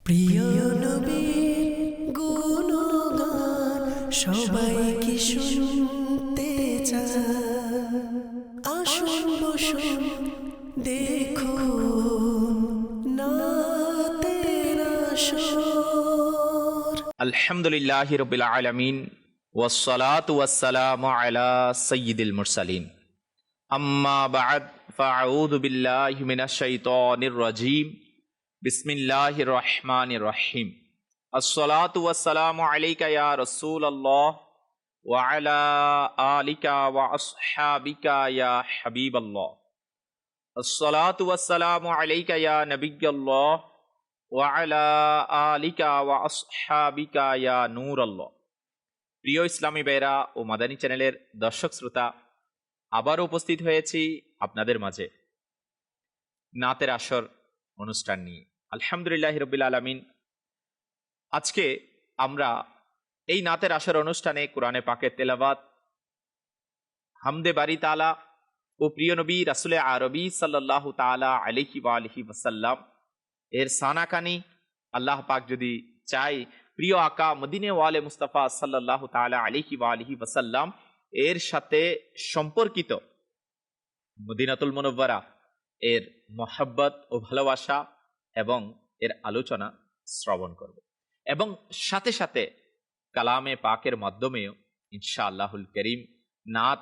প্রিয় নবীর গুণগান সবাই কি শুনতে চায়? আসুন বসুন দেখুন নাতের আসর। আলহামদুলিল্লাহি রাব্বিল আলামিন ওয়াসসালাতু ওয়াসসালামু আলা সাইয়্যিদিল মুরসালিন আম্মা বা'দ ফাআউযু বিল্লাহি মিনাশ শাইতানির রাজীম বিসমিল্লাহির রহমানির রহিম আসসালাতু ওয়াসসালামু আলাইকা ইয়া রাসূলাল্লাহ ওয়া আলা আলিকা ওয়া আসহাবিকা ইয়া হাবিবাল্লাহ আসসালাতু ওয়াসসালামু আলাইকা ইয়া নাবিয়্যাল্লাহ ওয়া আলা আলিকা ওয়া আসহাবিকা ইয়া নূরাল্লাহ। প্রিয় ইসলামী ভাইরা ও মাদানী চ্যানেলের দর্শক শ্রোতা, আবারও উপস্থিত হয়েছি আপনাদের মাঝে নাতের আসর অনুষ্ঠান নিয়ে। আলহামদুলিল্লাহি রাব্বিল আলামিন। আজকে আমরা এই নাতের আসর অনুষ্ঠানে কোরআনে পাকের তেলাওয়াত, হামদে বারি তাআলা ও প্রিয় নবী রাসূলে আরবি সাল্লাল্লাহু তাআলা আলাইহি ওয়া আলিহি ওয়াসাল্লাম এর সানাকানি, আল্লাহ পাক যদি চাই প্রিয় আকা মদিনে ওয়ালে মুস্তাফা সাল্লাল্লাহু তাআলা আলাইহি ওয়া আলিহি ওয়াসাল্লাম এর সাথে সম্পর্কিত মদিনাতুল মুনাওয়ারা এর মহব্বত ও ভালোবাসা এবং এর আলোচনা শ্রবণ করব, এবং সাথে সাথে কালামে পাকের মাধ্যমেও ইনশাআল্লাহুল করিম নাত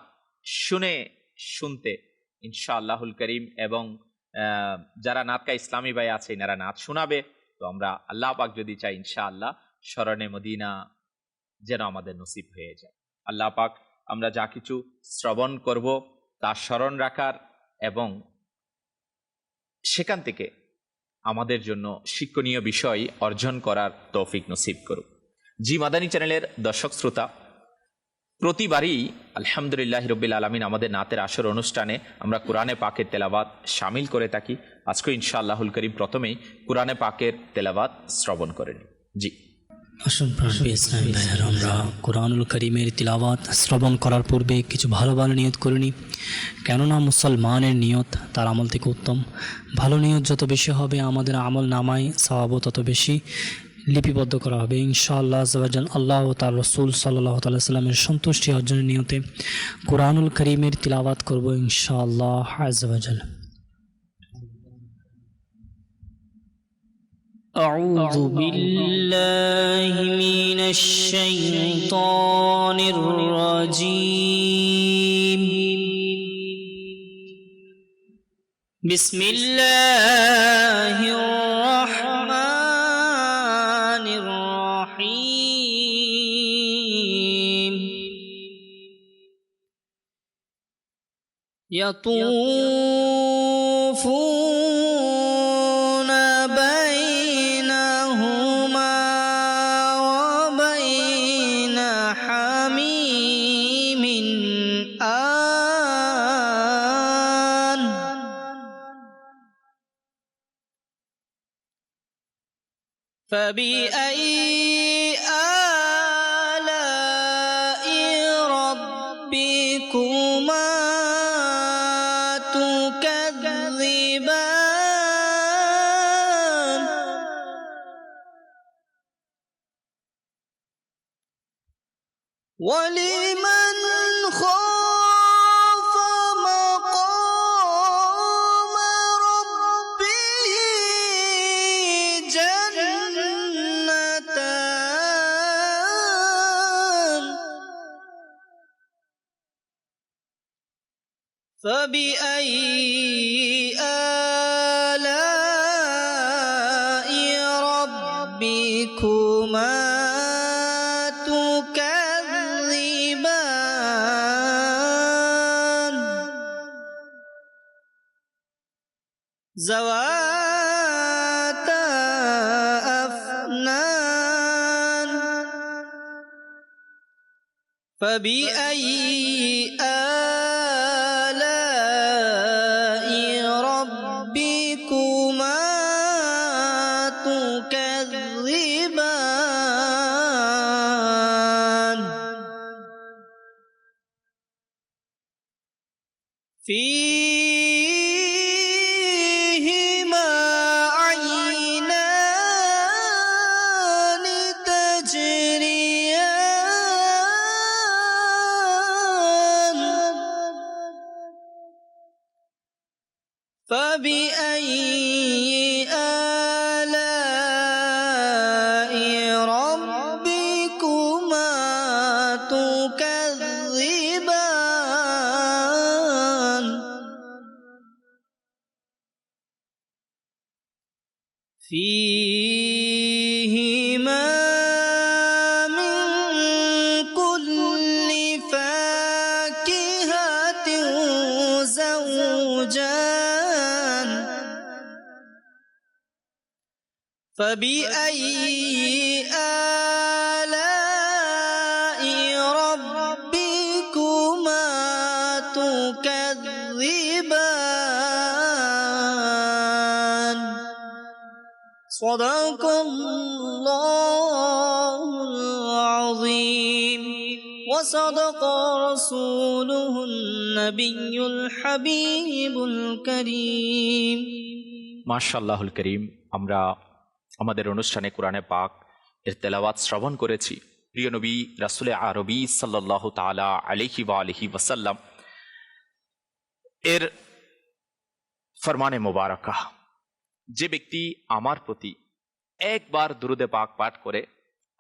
শুনতে ইনশাআল্লাহুল করিম, এবং যারা নাতকা ইসলামী ভাই আছে এনারা নাত শোনাবে। তো আমরা আল্লাহ পাক যদি চাই ইনশাআল্লাহ স্মরণে মদিনা যেন আমাদের নসিব হয়ে যায়। আল্লাহ পাক আমরা যা কিছু শ্রবণ করব তা স্মরণ রাখার এবং সেখান থেকে আমাদের জন্য শিক্ষণীয় বিষয় অর্জন করার তৌফিক নসিব করুক। জি মাদানী চ্যানেলের দর্শক শ্রোতা, প্রতিবারই আলহামদুলিল্লাহি রাব্বিল আলামিন আমাদের নাতের আসর অনুষ্ঠানে আমরা কোরআনে পাকের তেলাওয়াত শামিল করে থাকি। আজকে ইনশাআল্লাহুল করিম প্রথমেই কোরআনে পাকের তেলাওয়াত শ্রবণ করে নিই। জি আসুন প্রিয় ইসলামী ভাইয়েরা, আমরা কোরআনুল কারীমের তিলাওয়াত শ্রবণ করার পূর্বে কিছু ভালো ভালো নিয়ত করে নিই। কেননা মুসলমানের নিয়ত তার আমল থেকে উত্তম। ভালো নিয়ত যত বেশি হবে আমাদের আমল নামায় সওয়াবও তত বেশি লিপিবদ্ধ করা হবে ইনশাআল্লাহ আযজা ওয়া জাল। আল্লাহ ও তার রাসূল সাল্লাল্লাহু তাআলা সাল্লামের সন্তুষ্টি অর্জনের নিয়তে কোরআনুল কারীমের তিলাওয়াত করব ইনশাআল্লাহ আযজা ওয়া জাল। أعوذ بالله من الشيطان الرجيم. بسم الله الرحمن الرحيم. يطوفون بينهما وبين حميم آن فبأي آلاء ربكما تكذبان ولمن خاف مقام ربه جنتان فبأي آلاء ربكما تكذبان ذواتا أفنان فبأي آلاء ربكما تكذبان فيهما عينان فبأي آلاء ربكما تكذبان فيهما من كل فاكهة زوجان فبأي آلاء ربكما تكذبان صدق الله العظيم وصدق رسوله النبي الحبيب الكريم মাশাআল্লাহুল করিম। আমরা আমাদের অনুষ্ঠানে কোরআনে পাক এর তেলাওয়াত শ্রবণ করেছি প্রিয় নবী রাসূলে আরবি সাল্লাল্লাহু তাআলা আলাইহি ওয়া আলিহি ওয়াসাল্লাম এর ফরমানে মোবারকা, যে ব্যক্তি আমার প্রতি একবার দুরুদে পাক পাঠ করে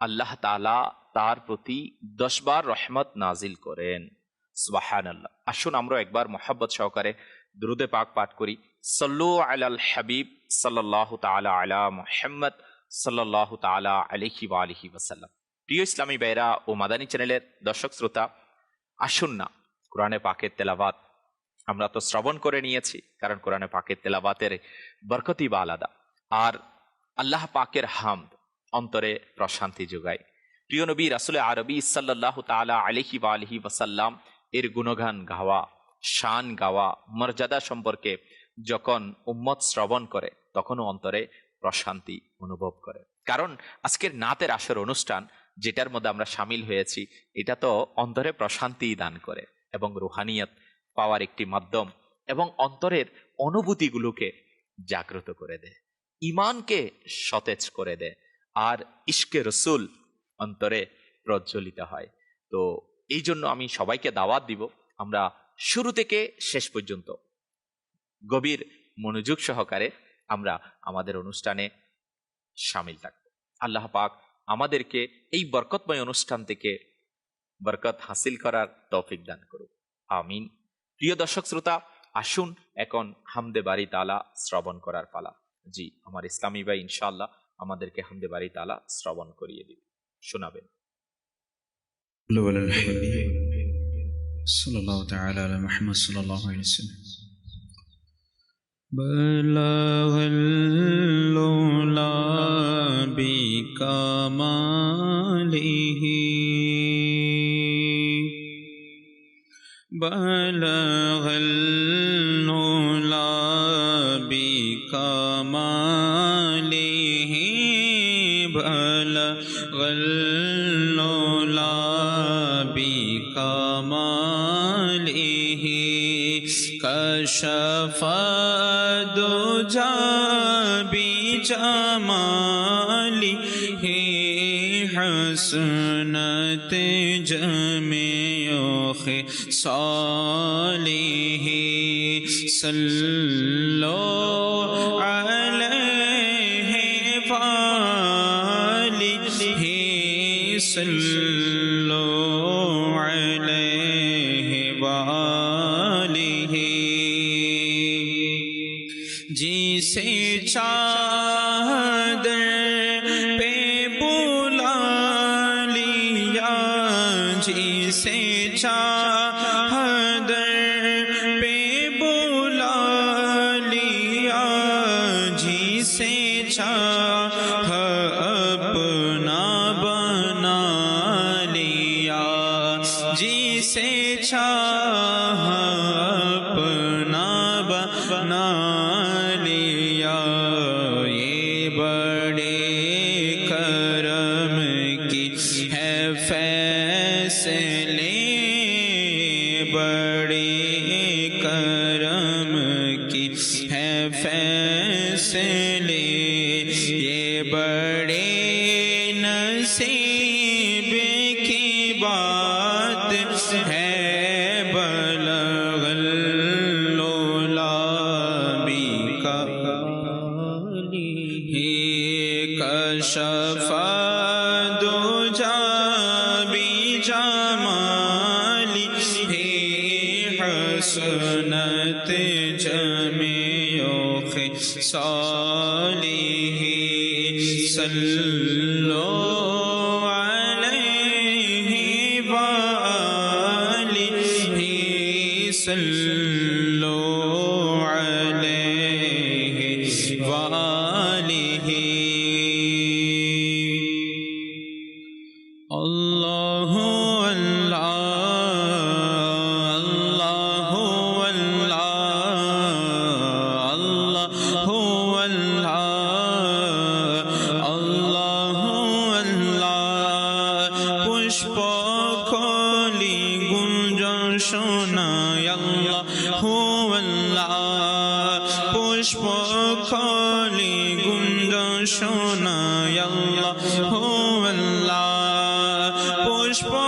আল্লাহ তাআলা তার প্রতি 10 বার রহমত নাজিল করেন। সুবহানাল্লাহ। আসুন আমরা একবার মোহাব্বত সহকারে দুরুদে পাক পাঠ করি। সাল্লু আলাল হাবিব সাল্লাল্লাহু তাআলা আলা মুহাম্মদ সাল্লাল্লাহু তাআলা আলাইহি ওয়া আলিহি ওয়াসাল্লাম। প্রিয় ইসলামী ভাইরা ও মাদানী চ্যানেলের দর্শক শ্রোতা, আসুন না কোরআনে পাকের তেলাওয়াত আমরা তো শ্রবণ করে নিয়েছি, কারণ কোরআনে পাকের তেলাওয়াতের বরকতই বা আলাদা। আর আল্লাহ পাকের হামদ অন্তরে প্রশান্তি যোগায়। প্রিয় নবী রাসূলে আরবি সাল্লাল্লাহু তাআলা আলাইহি ওয়া আলিহি ওয়াসাল্লাম এর গুণগান গাওয়া, শান গাওয়া, মর্যাদা সম্পর্কে যখন উম্মত শ্রবণ করে তখনও অন্তরে প্রশান্তি অনুভব করে। কারণ আজকের নাতের আসর অনুষ্ঠান যেটার মধ্যে আমরা সামিল হয়েছি, এটা তো অন্তরে প্রশান্তি দান করে এবং রুহানিয়ত পাওয়ার একটি মাধ্যম, এবং অন্তরের অনুভূতিগুলোকে জাগ্রত করে দেয়, ইমানকে সতেজ করে দেয়, আর ইশকে রসুল অন্তরে প্রজ্বলিত হয়। তো এই জন্য আমি সবাইকে দাওয়াত দিব, আমরা শুরু থেকে শেষ পর্যন্ত গভীর মনোযোগ সহকারে আমরা আমাদের অনুষ্ঠানে সামিল থাকব। আল্লাহ পাক আমাদেরকে এই বরকতময় অনুষ্ঠান থেকে বরকত হাসিল করার তৌফিক দান করুক, আমিন। প্রিয় দর্শক শ্রোতা, আসুন এখন হামদে বারি তাআলা শ্রবণ করার পালা। জি, আমার ইসলামী ভাই ইনশাআল্লাহ আমাদেরকে হামদে বারি তাআলা শ্রবণ করিয়ে দিবে, শোনাবেন। সাল্লাল্লাহু তাআলা আলা মুহাম্মদ সাল্লাল্লাহু আলাইহি ওয়াসাল্লাম। বালাগাল লৌলা বিকামালিহি বালাগাল লৌলা বিকামালিহি বালাগাল লৌলা বিকামালিহি কশফা দুজা বিজামালিহি হসনত জমিউ খিসালিহি সাল্লু আলাইহি ওয়ালিহি সাল্লু আলাইহি ওয়ালিহি। जिसे चादर पे बुला लिया, जिसे चादर पे बुला लिया, जिसे चाह अपना बना लिया, जिसे चाह अपना बना लिया। ये बड़े करम की है फैसले, बड़े करम की है फैसले, ये बड़े नसीब की बात है। बलगल लौला كشف دجى بجماله حسنت جميع خصاله صلوا عليه وآله صلوا عليه وآله الله পুষ্পকলি গুঞ্জন শোনায় আল্লাহু আল্লাহ পুষ্পকলি গুঞ্জন শোনায় আল্লাহু আল্লাহ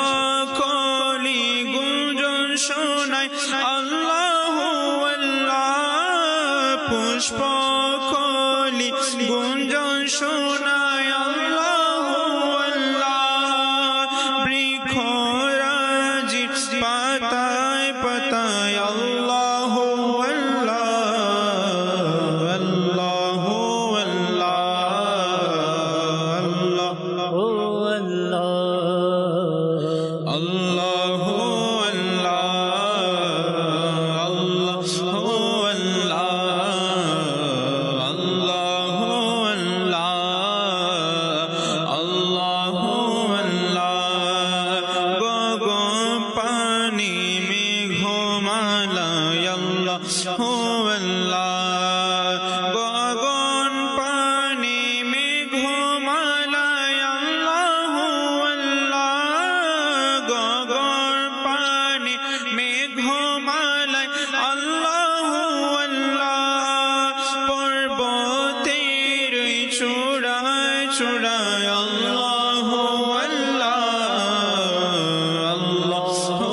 পুষ্পকলি গুঞ্জন শোনায় আল্লাহু আল্লাহ পুষ্পকলি গুঞ্জন শোনায় আল্লাহু আল্লাহ বৃক্ষরাজি পাতায় পাতায় আল্লাহু আল্লাহ আল্লাহু আল্লাহ আল্লাহু গগন পানি মেঘমালায় আল্লাহু আল্লাহ গগন পানি মেঘমালায় আল্লাহু আল্লাহ পর্বতের চূড়ায় চূড়ায় আল্লাহু আল্লাহ আল্লাহু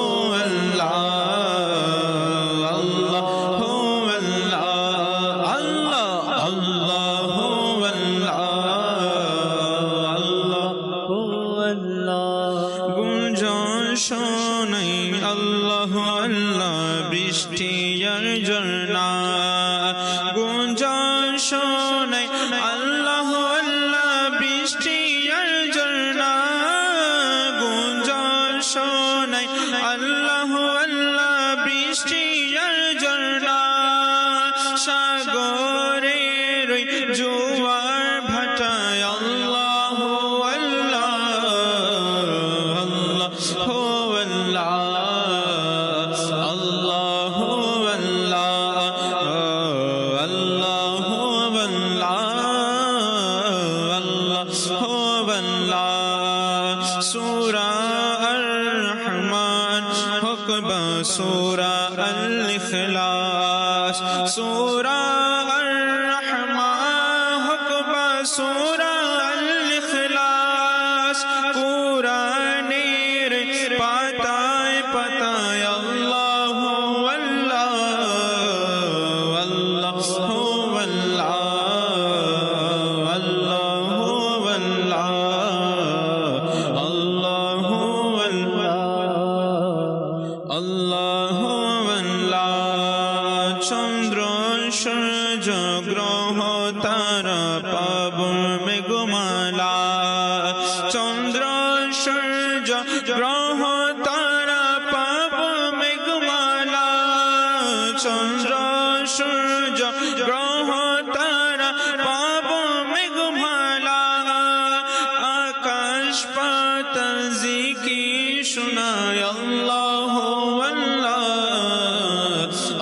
আল্লাহ গুঞ্জন শোনাই আল্লাহ আল্লাহ বৃষ্টি আর ঝর্ণা গুঞ্জন শোনাই আল্লাহ আল্লাহ বৃষ্টি আর ঝর্ণা গুঞ্জন শোনাই আল্লাহ আল্লাহ বৃষ্টি আর ঝর্ণা সাগরের জোয়ার ভাটায় আল্লাহ সূরা আর-রহমান হোক বা সূরা আল-ইখলাস সূরা আর-রহমান হোক বা সূরা আল-ইখলাস কুরআনের পাতায় পাতায় আল্লাহু আল্লাহ আল্লাহু আল্লাহ চন্দ্র সূর্য গ্রহ তারা পাবন মেঘমালা চন্দ্র সূর্য গ্রহ তারা পাবন মেঘমালা চন্দ্র সূর্য গ্রহ তারা পাবন মেঘমালা আকাশ পাতাল জিকির শোনায় আল্লাহু আল্লাহ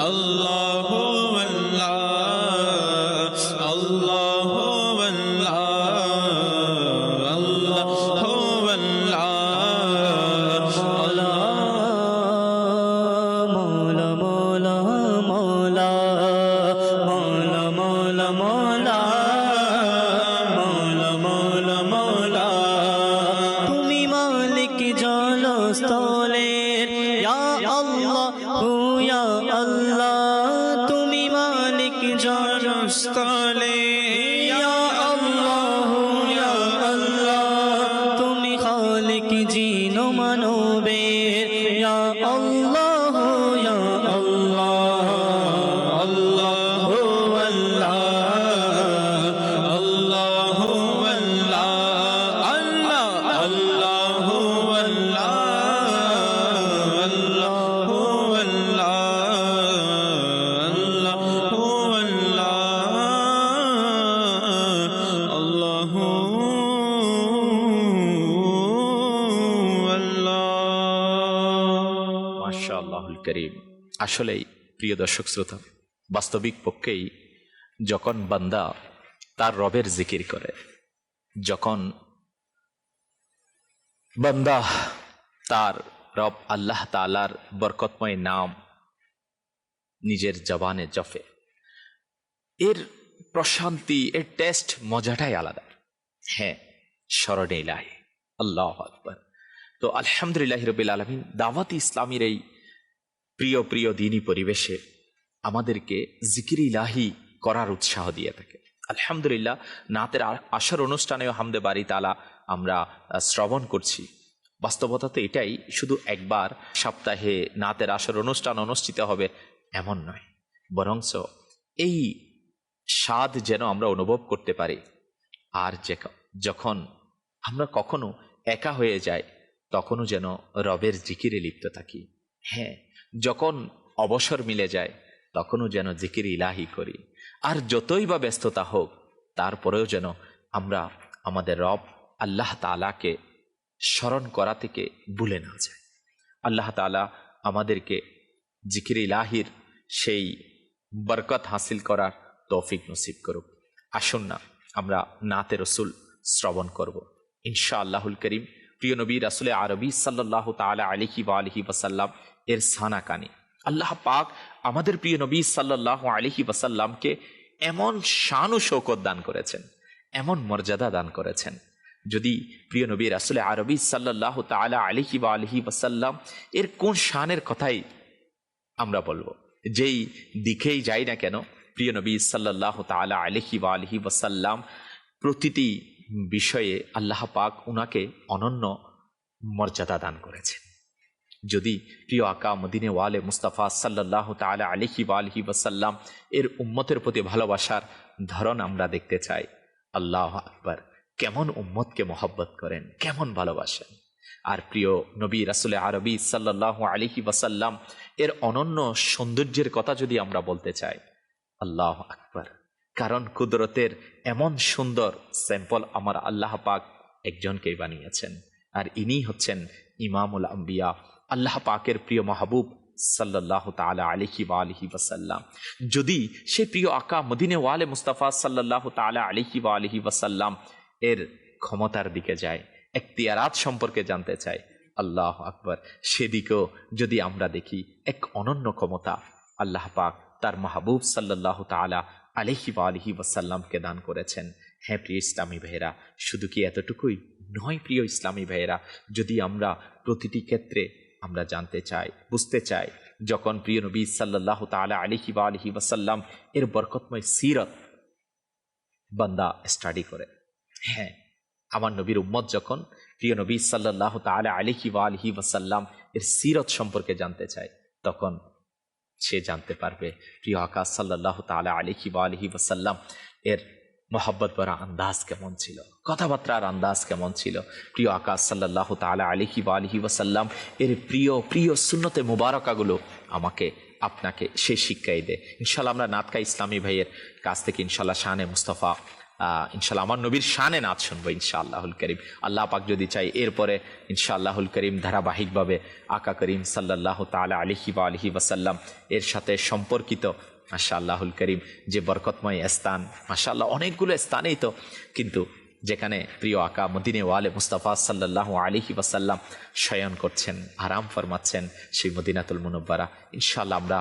আল্লাহু আল্লাহ আল্লাহু আল্লাহ আল্লাহু আল্লাহ মৌলা মৌলা মৌলা মৌলা মৌলা মৌলা মৌলা মৌলা মৌলা তুমি মালিক জলস্থলে করিম। আসলেই প্রিয় দর্শক শ্রোতা, বাস্তবিক পক্ষেই যখন বান্দা তার রবের জিকির করে, যখন বান্দা তার রব আল্লাহ তাআলার বরকতময় নাম নিজের জবানে জপে, এর প্রশান্তি, এর টেস্ট, মজাটাই আলাদা। হ্যাঁ, স্মরণে ইলাহি, আল্লাহু আকবার। তো আলহামদুলিল্লাহ রাব্বিল আলামিন দাওয়াতি ইসলামীর এই প্রিয় প্রিয় দিনী পরিবেশে আমাদেরকে জিকির ইলাহি করার উৎসাহ দিয়ে থাকে। আলহামদুলিল্লাহ, নাতের আসর অনুষ্ঠানেও হামদে বাড়ি তালা আমরা শ্রবণ করছি। বাস্তবতা তো এটাই, শুধু একবার সপ্তাহে নাতের আসর অনুষ্ঠান অনুষ্ঠিত হবে এমন নয়, বরঞ্চ এই স্বাদ যেন আমরা অনুভব করতে পারি। আর যখন আমরা কখনো একা হয়ে যাই, তখনও যেন রবের জিকিরে লিপ্ত থাকি। হ্যাঁ, যখন অবসর মিলে যায়, তখনও যেন জিকির ইলাহি করি। আর যতই বা ব্যস্ততা হোক, তারপরেও যেন আমরা আমাদের রব আল্লাহ তাআলাকে স্মরণ করা থেকে ভুলে না যায়। আল্লাহ তাআলা আমাদেরকে জিকির ইলাহির সেই বরকত হাসিল করার তৌফিক নসিব করুক। আসুন না আমরা নাতে রসুল শ্রবণ করব ইনশাআল্লাহুল করিম। প্রিয় নবী রাসূলে আরবি সাল্লাল্লাহু তাআলা আলাইহি ওয়া আলিহি ওয়াসাল্লাম এর সানাকানি আল্লাহ পাক আমাদের প্রিয় নবী সাল্লাল্লাহু আলাইহি ওয়াসাল্লামকে এমন শান ও শৌকত দান করেছেন, এমন মর্যাদা দান করেছেন। যদি প্রিয় নবী রাসূলে আরবি সাল্লাল্লাহু তাআলা আলাইহি ওয়া আলিহি ওয়াসাল্লাম এর কোন শানের কথাই আমরা বলবো, যেই দিকেই যাই না কেন, প্রিয় নবী সাল্লাল্লাহু তাআলা আলাইহি ওয়া আলিহি ওয়াসাল্লাম প্রতিটি বিষয়ে আল্লাহ পাক উনাকে অনন্য মর্যাদা দান করেছেন। যদি প্রিয় আকা মদিনে ওয়ালে মুস্তাফা সাল্লাল্লাহু তাআলা আলাইহি ওয়া আলিহি ওয়াসাল্লাম এর উম্মতের প্রতি ভালোবাসার ধরন আমরা দেখতে চাই, আল্লাহু আকবার, কেমন উম্মতকে মহব্বত করেন, কেমন ভালোবাসেন। আর প্রিয় নবী রাসূলে আরবি সাল্লাল্লাহু আলাইহি ওয়াসাল্লাম এর অনন্য সৌন্দর্যের কথা যদি আমরা বলতে চাই, আল্লাহু আকবার, কারণ কুদরতের এমন সুন্দর স্যাম্পল আমার আল্লাহ পাক একজনকেই বানিয়েছেন, আর ইনি হচ্ছেন ইমামুল আম্বিয়া, আল্লাহ পাকের প্রিয় মাহবুব সাল্লাল্লাহু তাআলা আলাইহি ওয়া আলিহি ওয়াসাল্লাম। যদি সেই প্রিয় আকা মদিনে ওয়ালে মুস্তাফা সাল্লাল্লাহু তাআলা আলাইহি ওয়া আলিহি ওয়াসাল্লাম এর ক্ষমতার দিকে যায়, এখতিয়ারাত সম্পর্কে জানতে চাই, আল্লাহু আকবার, সেদিকেও যদি আমরা দেখি, এক অনন্য ক্ষমতা আল্লাহ পাক তার মাহবুব সাল্লাল্লাহু তাআলা আলাইহি ওয়া আলিহি ওয়াসাল্লামকে দান করেছেন। হ্যাঁ প্রিয় ইসলামী ভাইয়েরা, শুধু কি এতটুকুই নয় প্রিয় ইসলামী ভাইয়েরা, যদি আমরা প্রতিটি ক্ষেত্রে আমরা জানতে চাই, বুঝতে চাই, যখন প্রিয় নবী সাল্লাল্লাহু তাআলা আলাইহি ওয়া আলিহি ওয়াসাল্লাম এর বরকতময় সিরত বান্দা স্টাডি করে, হ্যাঁ, আমার নবীর উম্মত যখন প্রিয় নবী সাল্লাল্লাহু তাআলা আলাইহি ওয়া আলিহি ওয়াসাল্লাম এর সিরত সম্পর্কে জানতে চায়, তখন সে জানতে পারবে প্রিয় আকা সাল্লাল্লাহু তাআলা আলাইহি ওয়া আলিহি ওয়াসাল্লাম এর মোহাব্বত ভরা আন্দাজ কেমন ছিল, কথাবার্তার আন্দাজ কেমন ছিল। প্রিয় আকা সাল্লাল্লাহু তাআলা আলাইহি ওয়া আলিহি ওয়াসাল্লাম এর প্রিয় প্রিয় সুন্নতে মুবারকাগুলো আমাকে আপনাকে সেই শিক্ষাই দেয়। ইনশাআল্লাহ আমরা নাতকা ইসলামী ভাইয়ের কাছ থেকে ইনশাআল্লাহ শানে মুস্তাফা, ইনশাআল্লাহ আমার নবীর শানে নাচ শুনবো ইনশাআল্লাহুল করিম। আল্লাহ পাক যদি চাই এরপরে ইনশাআল্লাহুল করিম ধারাবাহিকভাবে আকা করিম সাল্লাল্লাহু তাআলা আলাইহি ওয়া আলিহি ওয়াসাল্লাম এর সাথে সম্পর্কিত মাশাআল্লাহুল করিম যে বরকতময় স্থান, মাশাআল্লাহ অনেকগুলো স্থানেই তো, কিন্তু যেখানে প্রিয় আকা মদিনে ওয়ালে মুস্তাফা সাল্লাল্লাহু আলাইহি ওয়াসাল্লাম শয়ন করছেন, আরাম ফরমাচ্ছেন, সেই মদিনাতুল মুনব্বারা, ইনশাআল্লাহ আমরা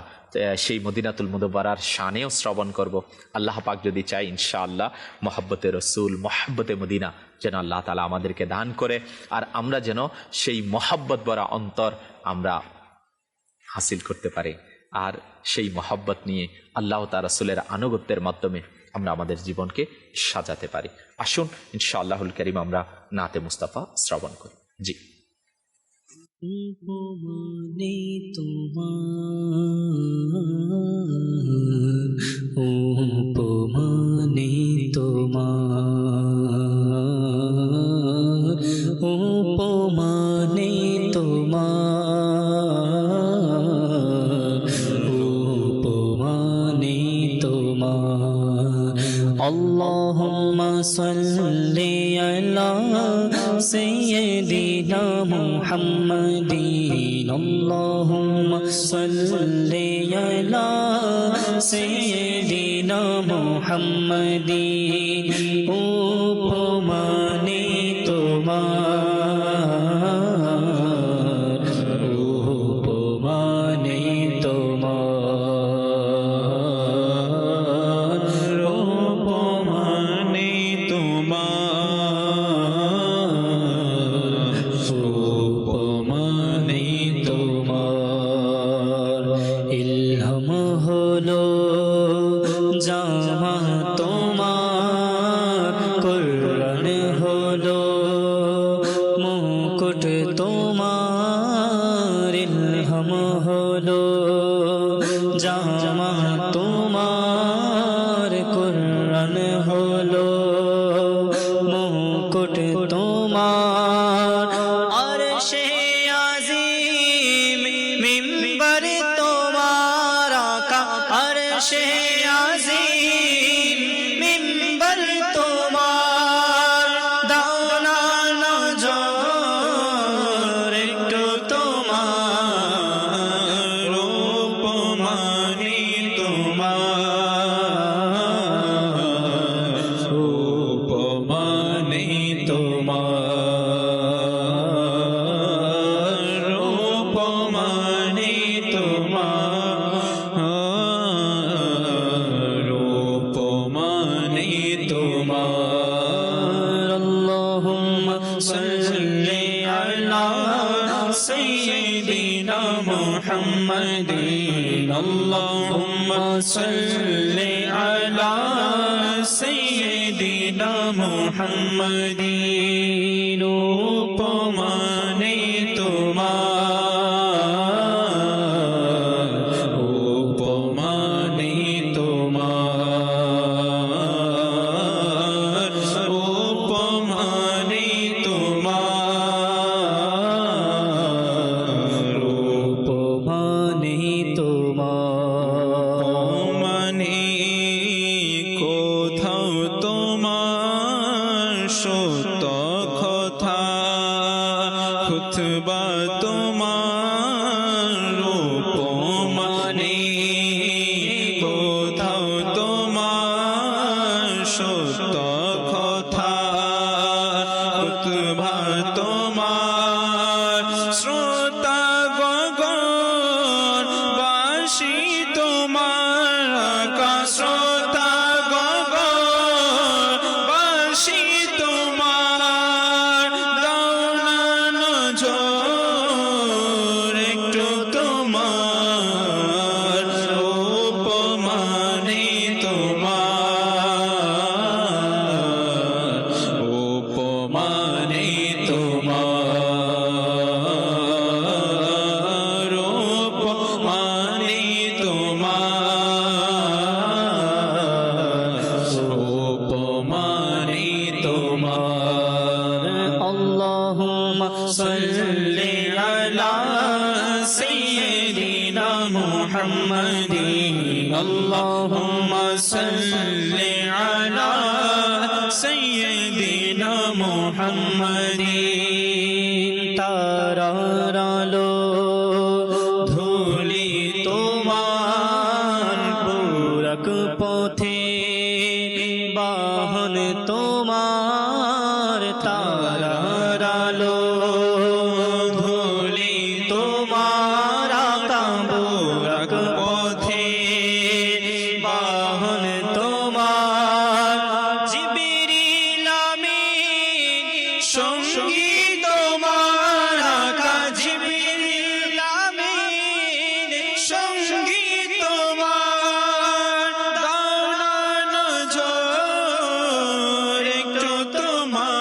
সেই মদিনাতুল মুনব্বারার শানেও শ্রবণ করব। আল্লাহ পাক যদি চাই ইনশাআল্লাহ মহব্বতে রসুল, মহব্বতে মদিনা যেন আল্লাহ তাআলা আমাদেরকে দান করে, আর আমরা যেন সেই মহব্বত ভরা অন্তর আমরা হাসিল করতে পারি, আর সেই মহব্বত নিয়ে আল্লাহ তাআলা রাসূলের আনুগত্যের মাধ্যমে আমরা আমাদের জীবনকে সাজাতে পারি। আসুন ইনশাআল্লাহুল কারীম আমরা নাতে মুস্তাফা শ্রবণ করি। জি। উপমানে তোমার, উপমানে তোমার, উপমানে তোমার। আল্লাহুম্মা সাল্লি আলা সাইয়্যিদিনা سيدنا محمد اللهم صل على سيدنا محمد উপমানে তোমার উপমানে তোমার উপমানে তোমার উপমানে তোমার ইলহাম হলো জামা তোমার কুরআন হলো মুকুট তোমার ইলহাম হলো জামা তোমার কুরআন হলো মুকুট তোমার আরশে আজিম মিম্বার তোমার আকা আরশে আজিম মিম্বার তোমার দাওনা নজর একটু তোমার উপমানে তোমার উপমানে তোমার উপমানে তোমার উপমানে তোমার আল্লাহুম্মা সাল্লি আলা সাইয়্যিদিনা মুহাম্মাদিন আল্লাহুম্মা সাল্লি আলা সাইয়্যিদিনা মুহাম্মাদিন উপমানে তোমার উপমানে তোমার উপমানে তোমার উপমানে তোমার মানে কোথাও তোমার সত্য কথা খুতবা তোমার উপমানে কোথাও তোমার সত্য কথা খুতবা তোমার শ্রোতা গগন বাসী তোমার শ্রোতা গগন বাসী তোমার দাওনা নজর একটু তোমার উপমানে তোমার উপমানে তোমার উপমানে তোমার উপমানে তোমার আল্লাহুম্মা সাল্লি আলা সাইয়্যিদিনা মুহাম্মাদিন আল্লাহুম্মা সাল্লি আলা সাইয়্যিদিনা মুহাম্মাদিন তারার আলো ধুলি তোমার পুরক পথে বাহন তোমার তারার আলো ধুলি তোমার আকা পুরক পথে বাহন তোমার জিবরিল আমিন সঙ্গী তোমার আকা জিবরিল আমিন সঙ্গী তোমার দাওনা নজর একটু তোমার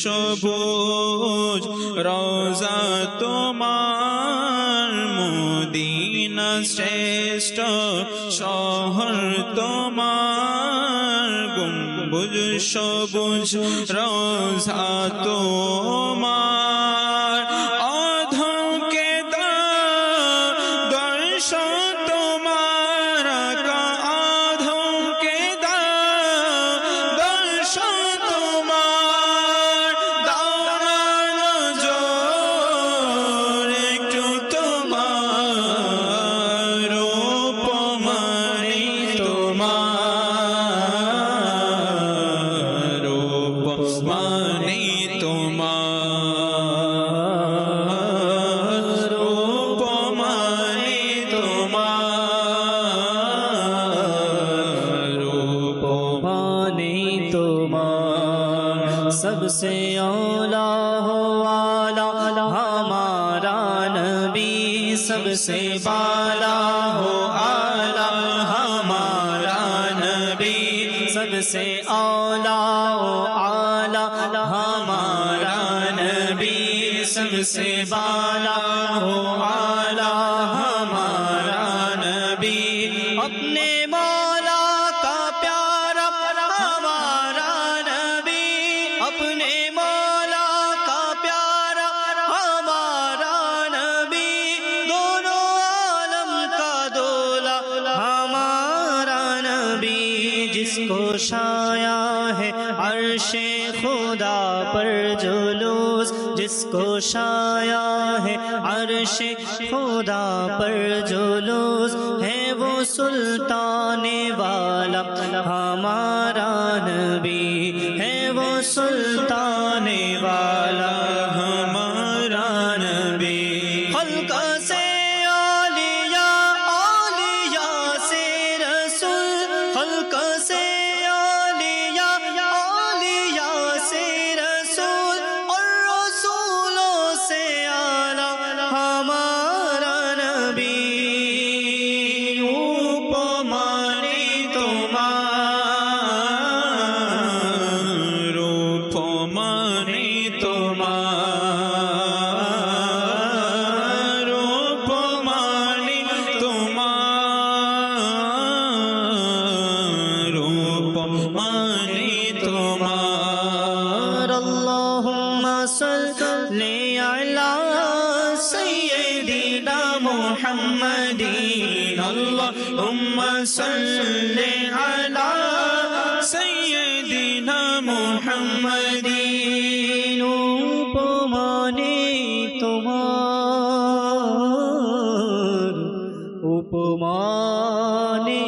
সবুজ রোজা তোমার, মদিনা শ্রেষ্ঠ শহর তোমার, গম্বুজ সবুজ রোজা তোমার, অধমকে দাও দর্শন তোমার, অধমকে দাও দর্শন তোমার, দাও না নজর একটু তোমার, উপমানি তোমার, উপমানি তোমার, উপমানি তোমার, माने तुम्हार सबसे औला हो आला हमारा नबी, सबसे बाला हो आला हमारा नबी, सबसे औला हो आला हमारा नबी, सबसे बाला हो आला हमारा नबी, अपने मौला का प्यारा हमारा नबी, अपने मौला का प्यारा हमारा नबी, दोनों आलम का दूल्हा हमारा नबी, जिसको छाया है अर्शे खुदा पर जुलूस, जिसको छाया है अर्शे खुदा पर जुलूस, है वो सुल्ताने वाला हमारा नबी, है वो सुल्ताने वाला हमारा नबी, खल्क से औलिया औलिया से रसूल, खल्क से औलिया औलिया से रसूल, और रसूलों से आला हमारा नबी, उपमानी तुम्हार, उपमानी तुम्हार, उपमानी तुम्हार, उपमानी तुम्हार, अल्लाहुम्मा सल्ली अला सय्यिदिना मुहम्मदीन, अल्लाहुम्मा सल्ली अला सय्यिदिना मुहम्मदीन, उपमानी तुम्हार, उपमानी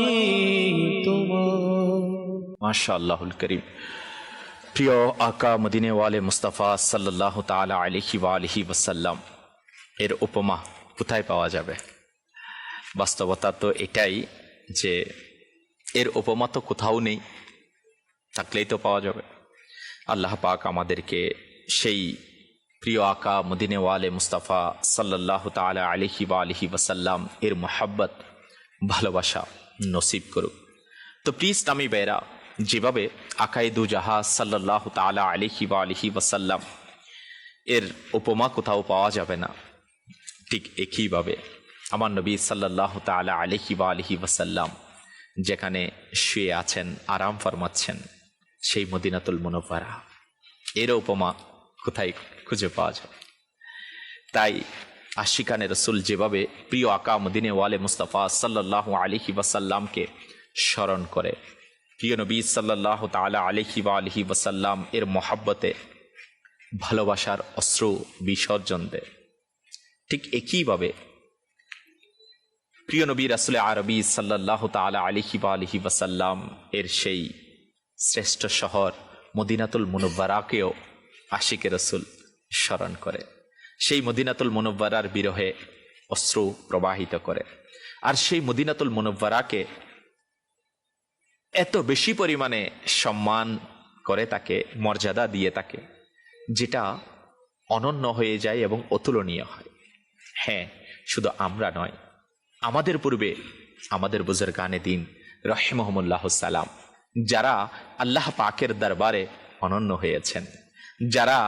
तुम्हार। মাশাআল্লাহুল করিম। প্রিয় আকা মদিনে ওয়ালে মুস্তাফা সাল্লাল্লাহু তাআলা আলাইহি ওয়া আলিহি ওয়াসাল্লাম এর উপমা কোথায় পাওয়া যাবে? বাস্তবতা তো এটাই যে এর উপমা তো কোথাও নেই, থাকলেই তো পাওয়া যাবে। আল্লাহ পাক আমাদেরকে সেই প্রিয় আকা মদিনে ওয়ালে মুস্তাফা সাল্লাল্লাহু তাআলা আলাইহি ওয়া আলিহি ওয়াসাল্লাম এর মোহাব্বত, ভালোবাসা নসিব করুক। তো প্রিয় ইসলামী ভাইরা, যেভাবে আকায়ে দু জাহা সাল্লাল্লাহু তাআলা আলাইহি ওয়া আলিহি ওয়াসাল্লাম এর উপমা কোথাও পাওয়া যাবে না, ঠিক একইভাবে আমার নবী সাল্লাল্লাহু তাআলা আলাইহি ওয়া আলিহি ওয়াসাল্লাম যেখানে শুয়ে আছেন, আরাম ফরমাচ্ছেন, সেই মদিনাতুল মুনাওয়ারা, এর উপমা কোথায় খুঁজে পাওয়া যাবে? তাই আশিকানে রসুল যেভাবে প্রিয় আকা মদিনে ওয়ালে মুস্তাফা সাল্লাল্লাহু আলাইহি ওয়াসাল্লামকে স্মরণ করে, প্রিয় নবী সাল্লাল্লাহু তাআলা আলাইহি ওয়া আলিহি ওয়াসাল্লাম এর মহাব্বতে ভালোবাসার অশ্রু বিসর্জন দেয়, ঠিক একইভাবে প্রিয় নবী রাসূল আরবি সাল্লাল্লাহু তাআলা আলাইহি ওয়া আলিহি ওয়াসাল্লাম এর সেই শ্রেষ্ঠ শহর মদিনাতুল মুনাওয়ারাকেও আশিকে রসুল স্মরণ করে, সেই মদিনাতুল মুনাওয়ারার বিরহে অশ্রু প্রবাহিত করে। আর সেই মদিনাতুল মুনাওয়ারাকে এত বেশি পরিমাণে সম্মান করে, তাকে মর্যাদা দিয়ে থাকে, যেটা অনন্য হয়ে যায় এবং অতুলনীয় হয়। হ্যাঁ, শুধু আমরা নয়, আমাদের পূর্বে আমাদের বুজুর্গানে দিন রহিমহুমুল্লাহ সালাম, যারা আল্লাহ পাকের দরবারে অনন্য হয়েছেন, যারা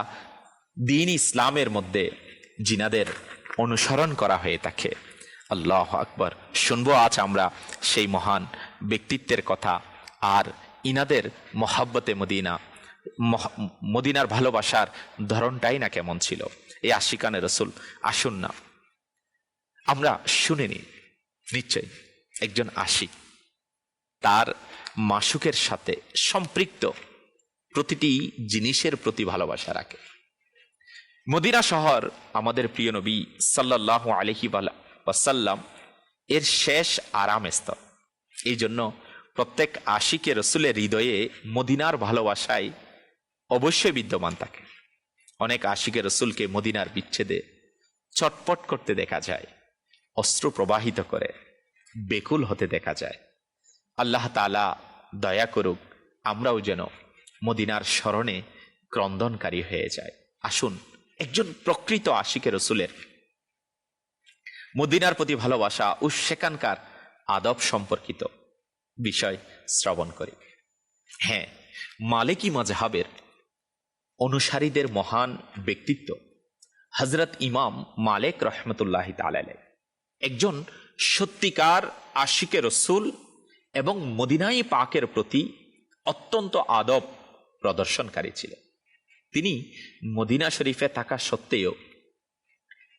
দিন ইসলামের মধ্যে জিনাদের অনুসরণ করা হয়ে থাকে। আল্লাহ আকবার। শুনবো আজ আমরা সেই মহান ব্যক্তিত্বের কথা, আর ইনাদের মহাব্বতে মদিনা, মদিনার ভালোবাসার ধরনটাই না কেমন ছিল। এই আশিকানে রসুল, আসুন না আমরা শুনে নিই। নিশ্চয় একজন আশিক তার মাসুকের সাথে সম্পৃক্ত প্রতিটি জিনিসের প্রতি ভালোবাসা রাখে। মদিনা শহর আমাদের প্রিয় নবী সাল্লাল্লাহু আলাইহি ওয়াসাল্লাম এর শেষ আরাম স্থল। এই জন্য প্রত্যেক আশিকে রসুলের হৃদয়ে মদিনার ভালোবাসায় অবশ্যই বিদ্যমান থাকে। অনেক আশিকে রসুলকে মদিনার বিচ্ছেদে চটপট করতে দেখা যায়, অশ্রু প্রবাহিত করে বেকুল হতে দেখা যায়। আল্লাহ তাআলা দয়া করুক, আমরাও যেন মদিনার স্মরণে ক্রন্দনকারী হয়ে যায়। আসুন একজন প্রকৃত আশিকে রসুলের মদিনার প্রতি ভালোবাসা ও সেখানকার আদব সম্পর্কিত বিষয় শ্রবণ করি। হ্যাঁ, মালিকি মাজহাবের অনুসারীদের মহান ব্যক্তিত্ব হযরত ইমাম মালিক রহমতুল্লাহি তাআলা আলাইহি একজন সত্যিকার আশিকে রসুল এবং মদিনাই পাকের প্রতি অত্যন্ত আদব প্রদর্শনকারী ছিলেন। তিনি মদিনা শরীফে থাকা সত্ত্বেও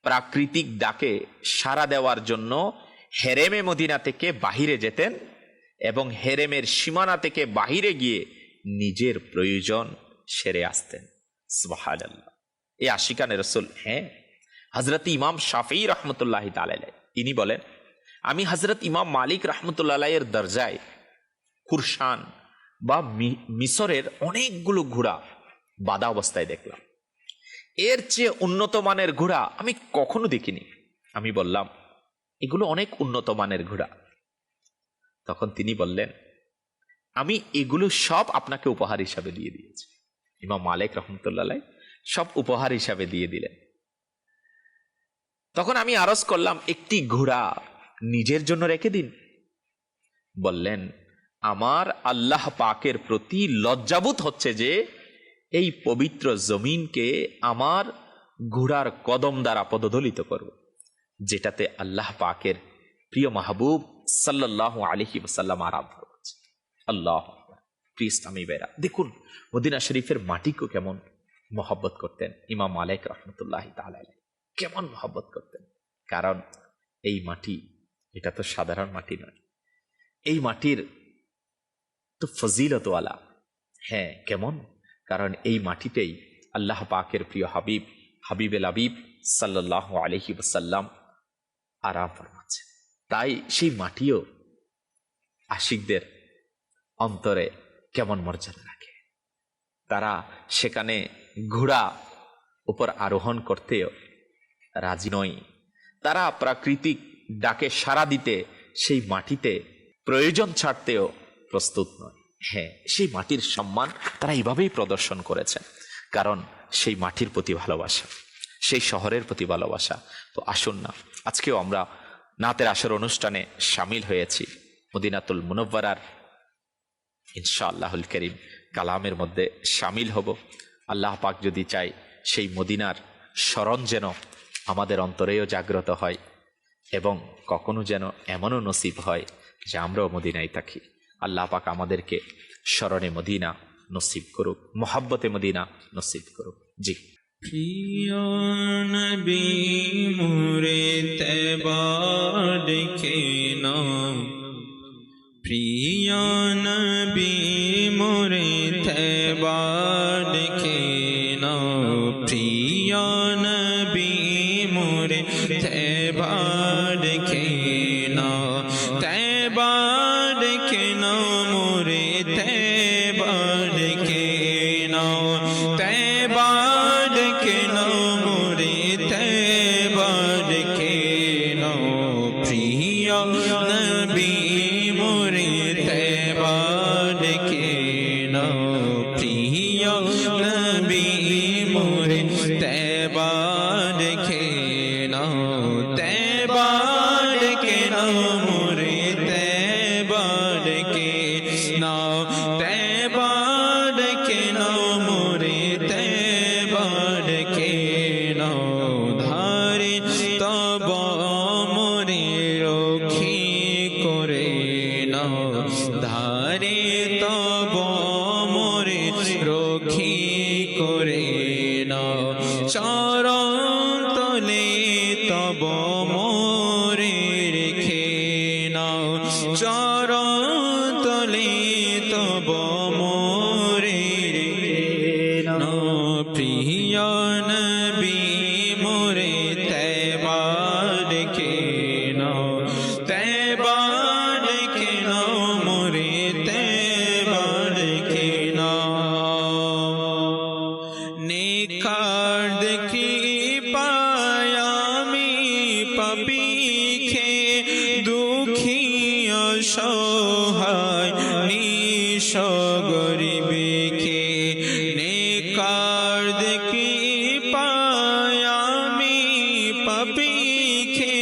প্রাকৃতিক ডাকে সাড়া দেওয়ার জন্য হেরেমে মদিনা থেকে বাহিরে যেতেন এবং হেরেমের সীমানা থেকে বাহিরে গিয়ে নিজের প্রয়োজন সেরে আসতেন। সুবহানাল্লাহ। এই আশিকানে রসুল। হ্যাঁ, হযরত ইমাম শাফিঈ রহমতুল্লাহি তাআলা আলাইহি তিনি বলেন, আমি হযরত ইমাম মালিক রহমতুল্লাহ আলাইহির দরজায় কুরশান বা মিশরের অনেকগুলো ঘোড়া বাঁধা অবস্থায় দেখলাম। এর চেয়ে উন্নত মানের ঘোড়া আমি কখনো দেখিনি। আমি বললাম, এগুলো অনেক উন্নত মানের ঘোড়া। তখন তিনি বললেন, আমি এগুলো সব আপনাকে উপহার হিসাবে দিয়ে দিয়েছি। ইমাম মালিক রহমতুল্লাহ আলাইহি সব উপহার হিসাবে দিয়ে দিলেন। তখন আমি আরজ করলাম, একটি ঘোড়া নিজের জন্য রেখে দিন। বললেন, আমার আল্লাহ পাকের প্রতি লজ্জাবোধ হচ্ছে যে এই পবিত্র জমিনকে আমার ঘোড়ার কদম দ্বারা পদদলিত করব, যেটাতে আল্লাহ পাকের প্রিয় মাহবুব সাল্লাল্লাহু আলাইহি ওয়াসাল্লাম আরাম ফরমাচ্ছে। আল্লাহ প্রিয় ইসলামী ভাইরা, দেখুন মদিনা শরীফের মাটিকে কেমন মহব্বত করতেন ইমাম মালিক রহমতুল্লাহি তাআলা আলাইহি, কেমন মহব্বত করতেন। কারণ এই মাটি, এটা তো সাধারণ মাটি নয়, এই মাটির তো ফজিলতওয়ালা। হ্যাঁ, কেমন? কারণ এই মাটিতেই আল্লাহ পাকের প্রিয় হাবিব হাবিবেল হাবিব সাল্লাল্লাহু আলাইহি ওয়াসাল্লাম আরাম ফরমাচ্ছে। তাই সেই মাটিও আশিকদের অন্তরে কেমন মর্যাদা রাখে। তারা সেখানে ঘোড়া উপর আরোহণ করতেও রাজি নয়। তারা প্রাকৃতিক ডাকে সাড়া দিতে সেই মাটিতে প্রয়োজন ছাড়তেও প্রস্তুত নয়। হ্যাঁ, সেই মাটির সম্মান তারা এইভাবেই প্রদর্শন করেছেন, কারণ সেই মাটির প্রতি ভালোবাসা, সেই শহরের প্রতি ভালোবাসা। তো আসুন না, আজকেও আমরা নাতের আসর অনুষ্ঠানে শামিল হয়েছি। মদিনাতুল মুনাওয়ারার ইনশাআল্লাহুল করিম কালামের মধ্যে শামিল হব। আল্লাহ পাক যদি চাই, সেই মদিনার স্মরণ যেন আমাদের অন্তরেও জাগ্রত হয় এবং কখনো যেন এমনও নসিব হয় যে আমরাও মদিনায় থাকি। আল্লাহ পাক আমাদেরকে স্মরণে মদিনা নসিব করুক, মোহাব্বতে মদিনা নসিব করুক। জি। প্রিয় নবী মোরে তৈবা দেখে নাও, প্রিয় নবী মোরে তৈবা দেখে নাও, প্রিয় নবী মোরে তৈবা দেখে নাও, তৈবা দেখে নাও মোরে তৈবা দেখে নাও, তৈবা দেখে নাও মোরে তৈবা দেখে নাও, প্রিয় নবী মোরে তৈবা দেখে নাও, প্রিয় নবী মোরে তৈবা দেখে নাও, তৈবা ডেকে নাও ধারে তব মোরে রক্ষী করে নাও ধারে তব মোরে রক্ষী করে নাও চরণ তলে তব মোরে রেখে নাও চরণ তলে তব মোরে রেখে নাও প্রিয় নবী মোরে তৈবা ডেকে নাও তৈবা ডেকে নাও মোরে তৈবা ডেকে নাও নেকার দেখি পায়ামি পাপি খে দুঃখী অসহায় নিঃস্ব গরিবকে নেকার দেখি পায়ামি পাপি খে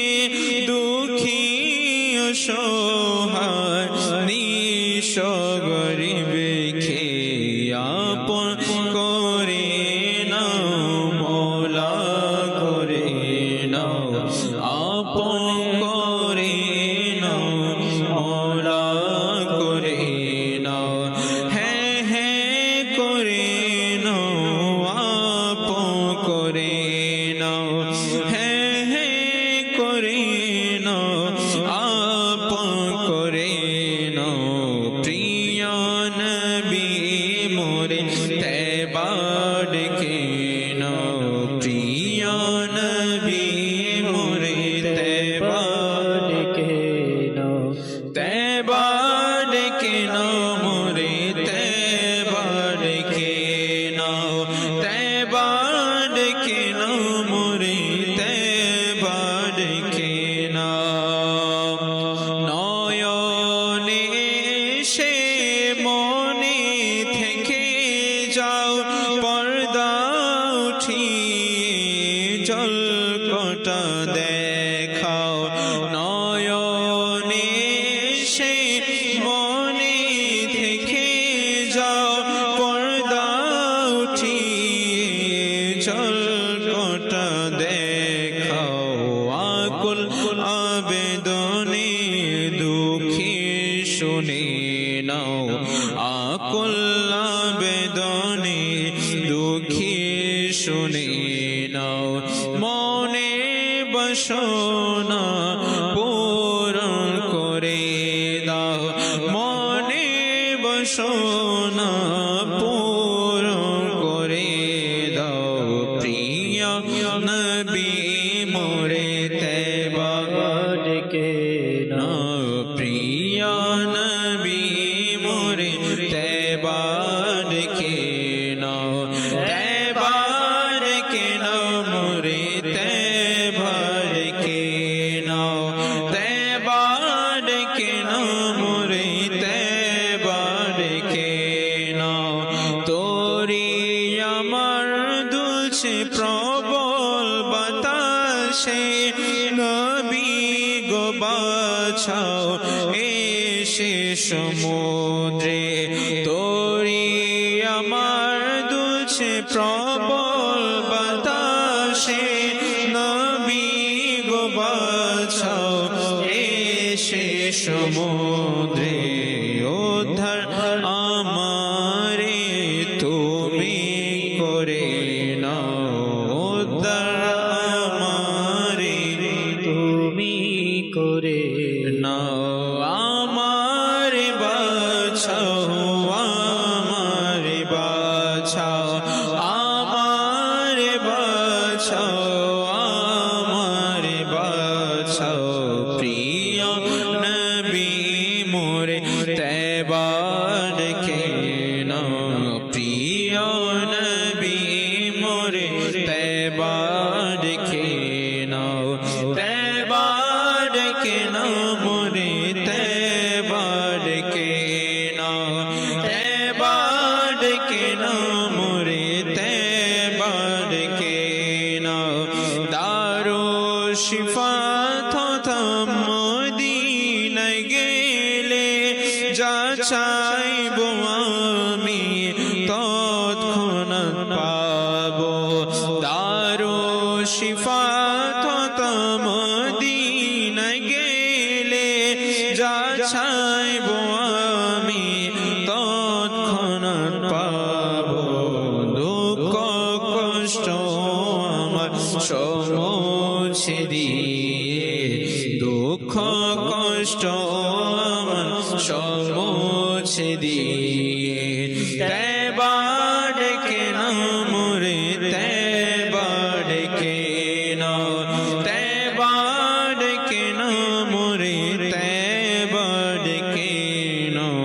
দুঃখী অসহায় নিঃস্ব গরিবকে আপন করে নাও মৌলা করে নাও আপন করে নাও মৌলা করে নাও হ্যাঁ হ্যাঁ করে নাও আপন করে নাও হ্যাঁ হ্যাঁ করে নাও আপন করে নাও প্রিয় নবী মোরে তৈবা ডেকে নাও প্রিয় নবী মোরে তৈবা ডেকে নাও তৈবা ডেকে নাও মোরে তৈবা ডেকে নাও তৈবা ডেকে নাও মোরে তৈবা ডেকে নাও নয়নে সে মনে থেকে যাও পর্দা উঠিয়ে জল কটা দেখাও নয়নে সে মনে থেকে যাও পর্দা উঠিয়ে জল কটা দেখাও আকুল আবেদনে দুঃখী শুনে নাও আকুল আবেদনে দুঃখী শুনে নাও মনে বাসনা পূরণ করে দাও মনে বাসনা পূরণ করে দাও প্রিয় নবী মোরে তৈবা ডেকে নাও প্রিয় নবী মোরে তৈবা ডেকে নাও তৈবা ডেকে নাও মোরে তৈবা ডেকে নাও তৈবা ডেকে নাও মোরে তৈবা ডেকে নাও তোরি আমার দুলছে প্রবল বাতাসে নবী গো বাছাও এসে সমুদ্রে তোরি আমার দুলছে প্রবল বাতাসে নবী গো বাছাও এসে সমুদ্রে উদ্ধার আমারে তুমি করে নাও উদ্ধার আমারে তুমি করে নাও আমারে বাছাও আমারে বাছাও আমারে বাছাও আমারে বাছাও প্রিয় নবী মোরে তৈবা ডেকে নাও প্রিয় নবী মোরে তৈবা ডেকে নাও তৈবা ডেকে নাও মোরে তৈবা ডেকে নাও তৈবা ডেকে নাও মোরে তৈবা ডেকে নাও দারু শিফা তথা মদিনায় গেলে যা চাইবো আমি তৎক্ষণাৎ পাবো শিফাত হতো মদিনা গেলে, যা চাইবো আমি তৎক্ষণাৎ পাবো। দুঃখ কষ্ট আমার সব মুছে দিয়ে, দুঃখ কষ্ট আমার সব মুছে দিয়ে, তওবা ডেকে নাও মোরে, তওবা ডেকে নাও, তওবা ডেকে নাও মোরে, তওবা ডেকে নাও।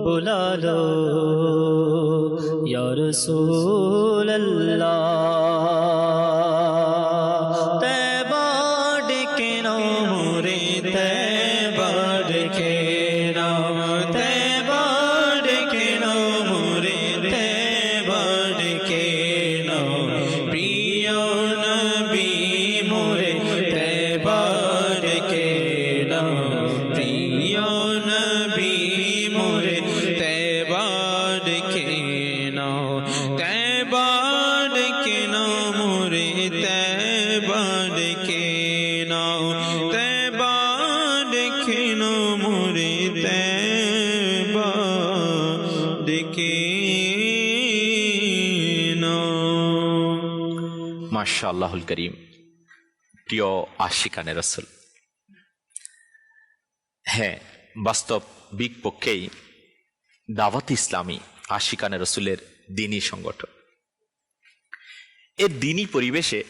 बुला लो या रसूल अल्लाह। तैबा डके नो मोरे, तैबा डके नो, तैबा डके नो मोरे, तैबा डके नो। प्रिय नबी मोरे, तैबा डके नो, प्रिय नबी मोरे, तैबा डके नो, तैबा डके नो मोरे, तैबा डके नो, तैबा डके नो मोरे, तैबा डके नो। মাশাআল্লাহুল করিম। প্রিয় আশিকানে রাসূল, হ্যাঁ, বাস্তবিক পক্ষেই দাওয়াত ইসলামী আশিকানে রাসূলের দ্বীনি সংগঠন। এর দ্বীনি পরিবেশে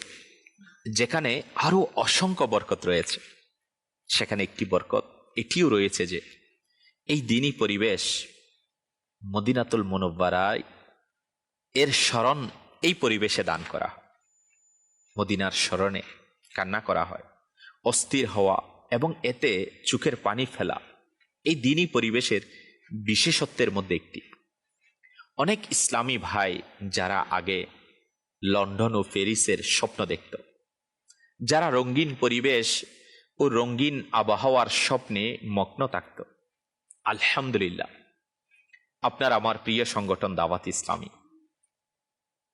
যেখানে আরো অসংখ্য বরকত রয়েছে, সেখানে একটি বরকত এটিও রয়েছে যে এই দ্বীনি পরিবেশ মদিনাতুল মুনাওয়ারায় এর স্মরণ এই পরিবেশে দান করা হয়। মদিনার স্মরণে কান্না করা হয়, অস্থির হওয়া এবং এতে চোখের পানি ফেলা এই দ্বীনি পরিবেশের বিশেষত্বের মধ্যে একটি। অনেক ইসলামী ভাই যারা আগে লন্ডন ও প্যারিসের স্বপ্ন দেখত, যারা রঙিন পরিবেশ ও রঙিন আবহাওয়ার স্বপ্নে মগ্ন থাকত, আলহামদুলিল্লাহ আপনার আমার প্রিয় সংগঠন দাওয়াত ইসলামী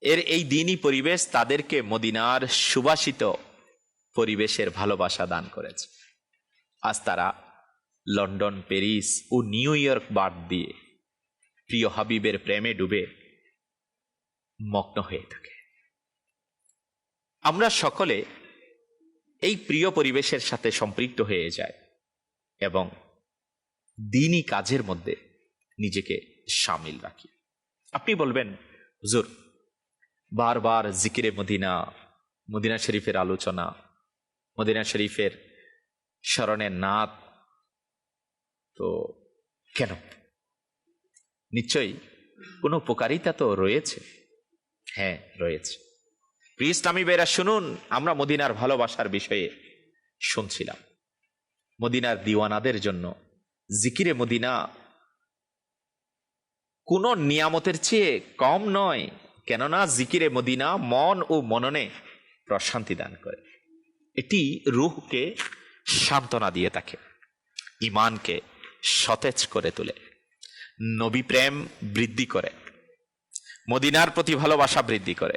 এর এই দ্বীনি পরিবেশ তাদেরকে মদিনার সুবাসিত পরিবেশের ভালোবাসা দান করেছে। আজ তারা লন্ডন, প্যারিস ও নিউ ইয়র্ক বাদ দিয়ে প্রিয় হাবিবের প্রেমে ডুবে মগ্ন হয়ে থাকে। আমরা সকলে এই প্রিয় পরিবেশের সাথে সম্পৃক্ত হয়ে যায় এবং দ্বীনি কাজের মধ্যে নিজেকে শামিল রাখি। আপনি বলবেন, হুজুর বারবার জিকিরে মদিনা, মদিনা শরীফের আলোচনা, মদিনা শরীফের স্মরণের নাত, তো কেন? নিশ্চয়ই কোনো উপকারিতা তো রয়েছে। হ্যাঁ, রয়েছে। প্রিয় ইসলামী ভাইরা শুনুন, আমরা মদিনার ভালোবাসার বিষয়ে শুনছিলাম। মদিনার দিওয়ানাদের জন্য জিকিরে মদিনা কোনো নিয়ামতের চেয়ে কম নয়, কেননা জিকিরে মদিনা মন ও মননে প্রশান্তি দান করে। এটি রূহকে সান্ত্বনা দিয়ে থাকে, ইমানকে সতেজ করে তোলে, নবী প্রেম বৃদ্ধি করে, মদিনার প্রতি ভালোবাসা বৃদ্ধি করে,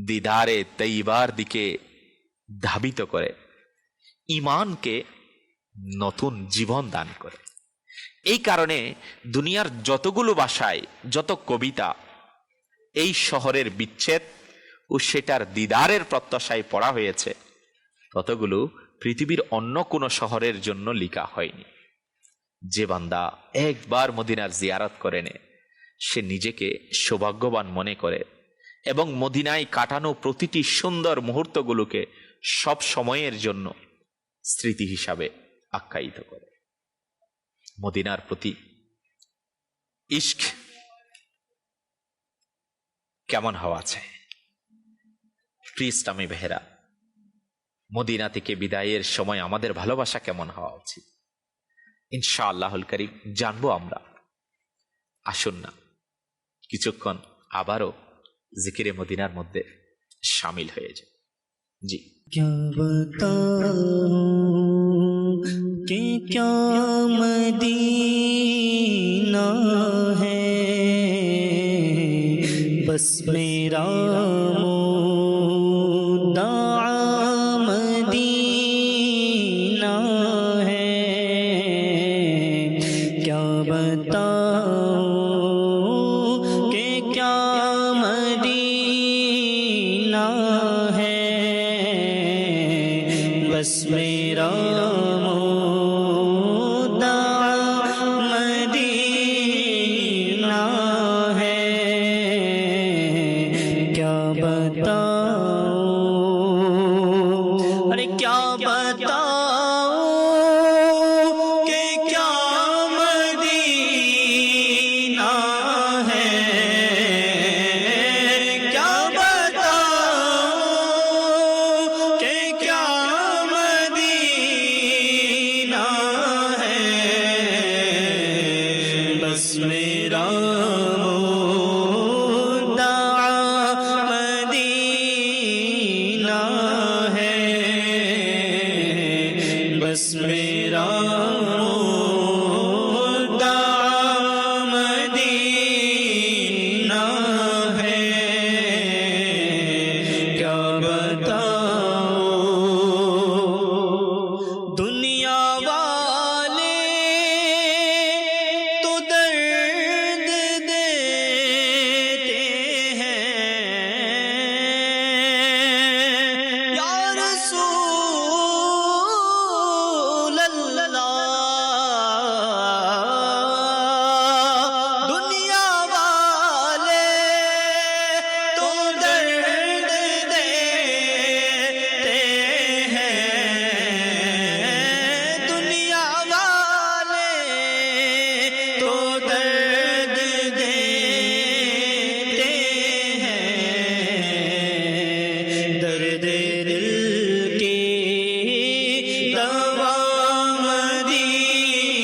দিদারে তৈবার দিকে ধাবিত করে, ইমানকে নতুন জীবন দান করে। এই কারণে দুনিয়ার যতগুলো ভাষায় যত কবিতা এই শহরের বিচ্ছেদ ও সেটার দিদারের প্রত্যাশায় পড়া হয়েছে, ততগুলো পৃথিবীর অন্য কোনো শহরের জন্য লেখা হয়নি। যে বান্দা একবার মদিনার জিয়ারত করে নেয়, সে নিজেকে সৌভাগ্যবান মনে করে এবং মদিনায় কাটানো প্রতিটি সুন্দর মুহূর্তগুলোকে সব সময়ের জন্য স্মৃতি হিসাবে আখ্যায়িত করে। মদিনার প্রতি ইশক কেমন হওয়া চাই? প্রিয় ইসলামী ভাইরা, মদিনা থেকে বিদায়ের সময় আমাদের ভালোবাসা কেমন হওয়া উচিত? ইনশাআল্লাহুল কারীম জানবো আমরা। আসুন না কিছুক্ষণ আবারও জিকিরে মদিনার মধ্যে শামিল হয়ে যায়। জি। کیا بتاؤں کہ کیا مدینہ ہے، بس میرا مدعا مدینہ ہے، کیا بتاؤں کہ کیا مدینہ ہے، بس میرا مدعا مدینہ ہے، کیا بتاؤں، ارے کیا بتاؤں کہ کیا مدینہ ہے، کیا بتاؤں کہ کیا مدینہ ہے، بس میرا مدعا مدینہ ہے، بس میرا مدعا مدینہ ہے، کیا بتاؤں دنیا والے تو درد دیتے ہیں، یا رسول اللہ، دنیا والے تو درد دیتے ہیں، دنیا والے تو درد دیتے ہیں، درد دل کی دوا مدینہ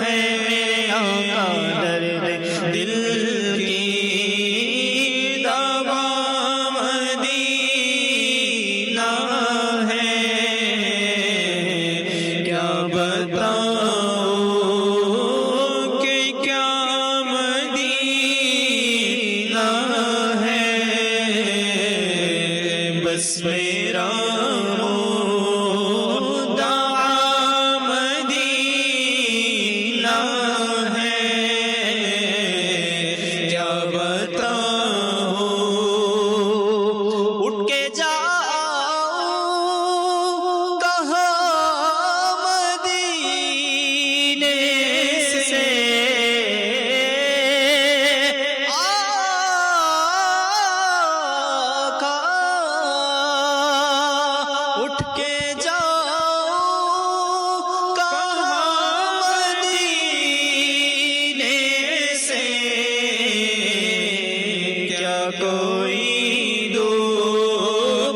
ہے، میرے آقا درد دل کی دوا مدینہ ہے، کیا بتاؤں کہ کیا مدینہ ہے، بس میرا مدعا مدینہ ہے، کیا بتاؤں اٹھ کے جاؤں کہاں مدینے سے، آقا اٹھ کے جاؤں کہاں مدینے سے، کیا کوئی دوسرا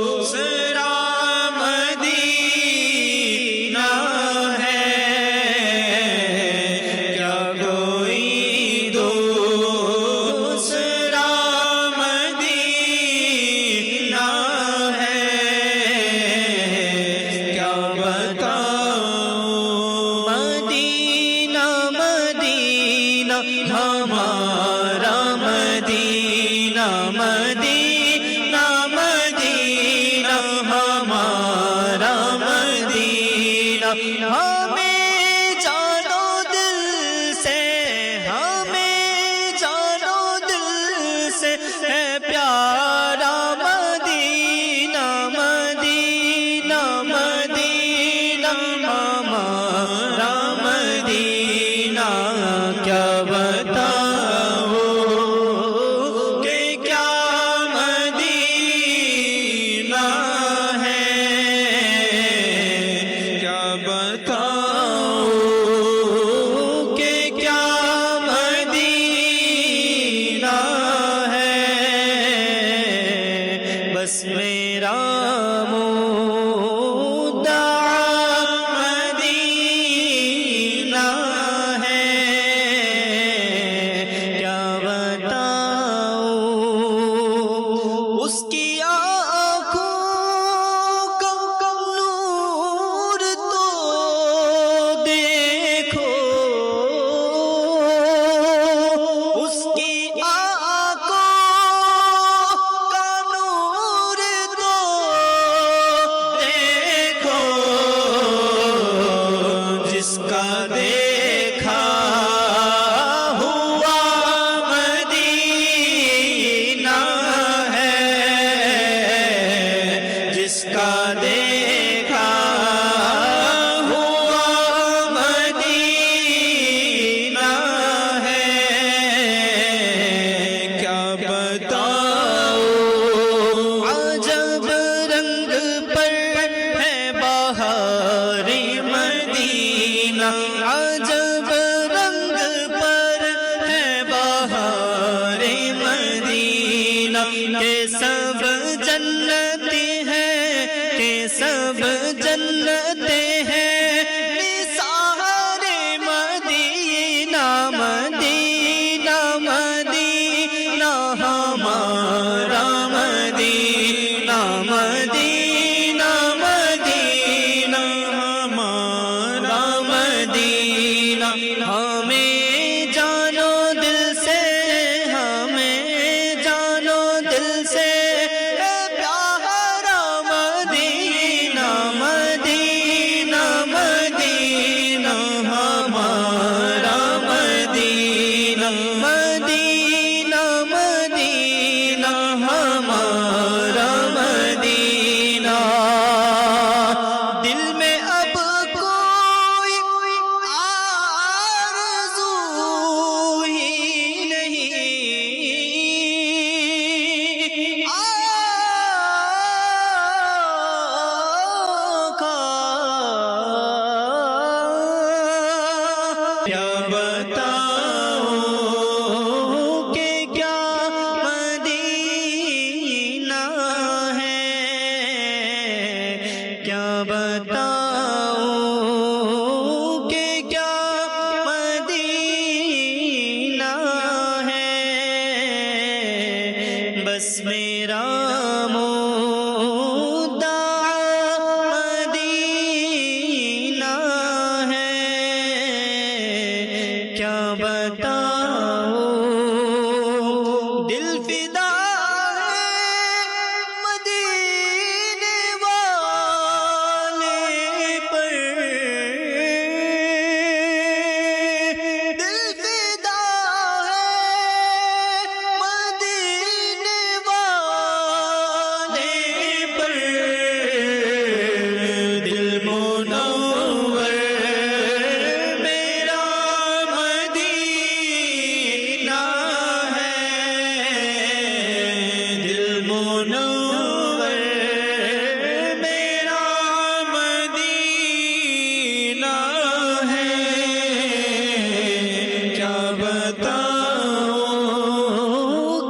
مدینہ ہے، کیا کوئی دوسرا مدینہ ہے، کیا بتاؤں مدینہ مدینہ ہمارا مدینہ، مدینہ مدینہ ہمارا مدینہ، ہمیں جانو دل سے، ہمیں جانو دل سے ہے پیارا مدینہ، مدینہ مدینہ ہمارا مدینہ، کیا بتاؤں کہ کیا کہ سب جنتی ہیں کہ سب جنتے ہیں نثار مدینہ مدینہ مدینہ ہمارا مدینہ مدینہ مدینہ ہمارا مدینہ ہمیں جانو دل سے ہمیں جانو دل سے اے پیارا مدینہ مدینہ مدینہ ہمارا مدینہ مدینہ مدینہ ہمارا مدینہ دل میں اب کوئی آرزو ہی نہیں آقا کیا بتاؤں کہ کیا مدینہ ہے کیا بتاؤں کہ کیا مدینہ ہے بس میرا مدعا مدینہ ہے کیا بتاؤں دل فدا ہے مدینے والے پر دل فدا ہے مدینے والے پر دل منور میرا مدینہ ہے دل منور میرا مدینہ ہے کیا بتاؤں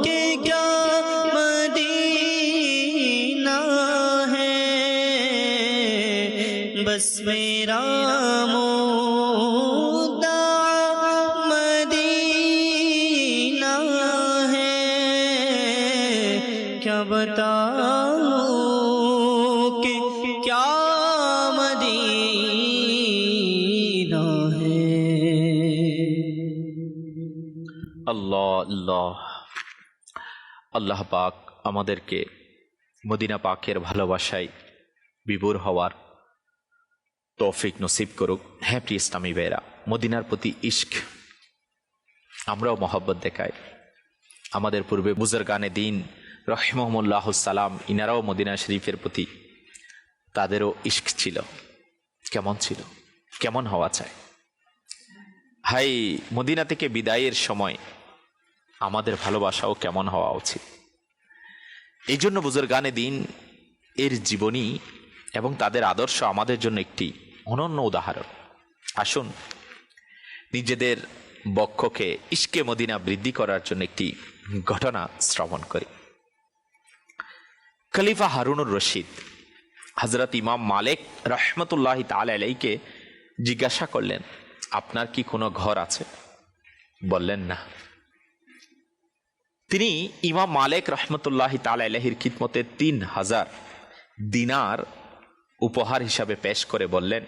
کہ کیا مدینہ ہے بس میرا مدعا مدینہ ہے کیا بتاؤں کہ کیا مدینہ ہے আল্লাহ আল্লাহ আল্লাহ পাক আমাদেরকে মদিনা পাকের ভালোবাসায় বিভোর হওয়ার তৌফিক নসিব করুক। হ্যাঁ প্রিয় ইসলামী ভাইয়েরা, মদিনার প্রতি ইশক আমরাও মহব্বত দেখাই। আমাদের পূর্বে বুজুর্গানে দিন রহিমহুল্লাহ সালাম ইনারাও মদিনা শরীফের প্রতি তাদেরও ইশক ছিল। কেমন ছিল, কেমন হওয়া চাই? হাই, মদিনা থেকে বিদায়ের সময় আমাদের ভালোবাসাও কেমন হওয়া উচিত। এই জন্য বুজুর্গানে দিন এর জীবনী এবং তাদের আদর্শ আমাদের জন্য একটি অনন্য উদাহরণ। আসুন নিজেদের বক্ষকে ইশকে মদিনা বৃদ্ধি করার জন্য একটি ঘটনা শ্রবণ করি। খলিফা হারুনুর রশিদ হযরত ইমাম মালিক রহমতুল্লাহ তাআলা আলাইহিকে জিজ্ঞাসা করলেন, আপনার কি কোনো ঘর আছে? বললেন না। তিনি ইমাম মালিক রহমতুল্লাহ তাআলা আলাইহির খিদমতে 3000 দিনার উপহার হিসাবে পেশ করে বললেন,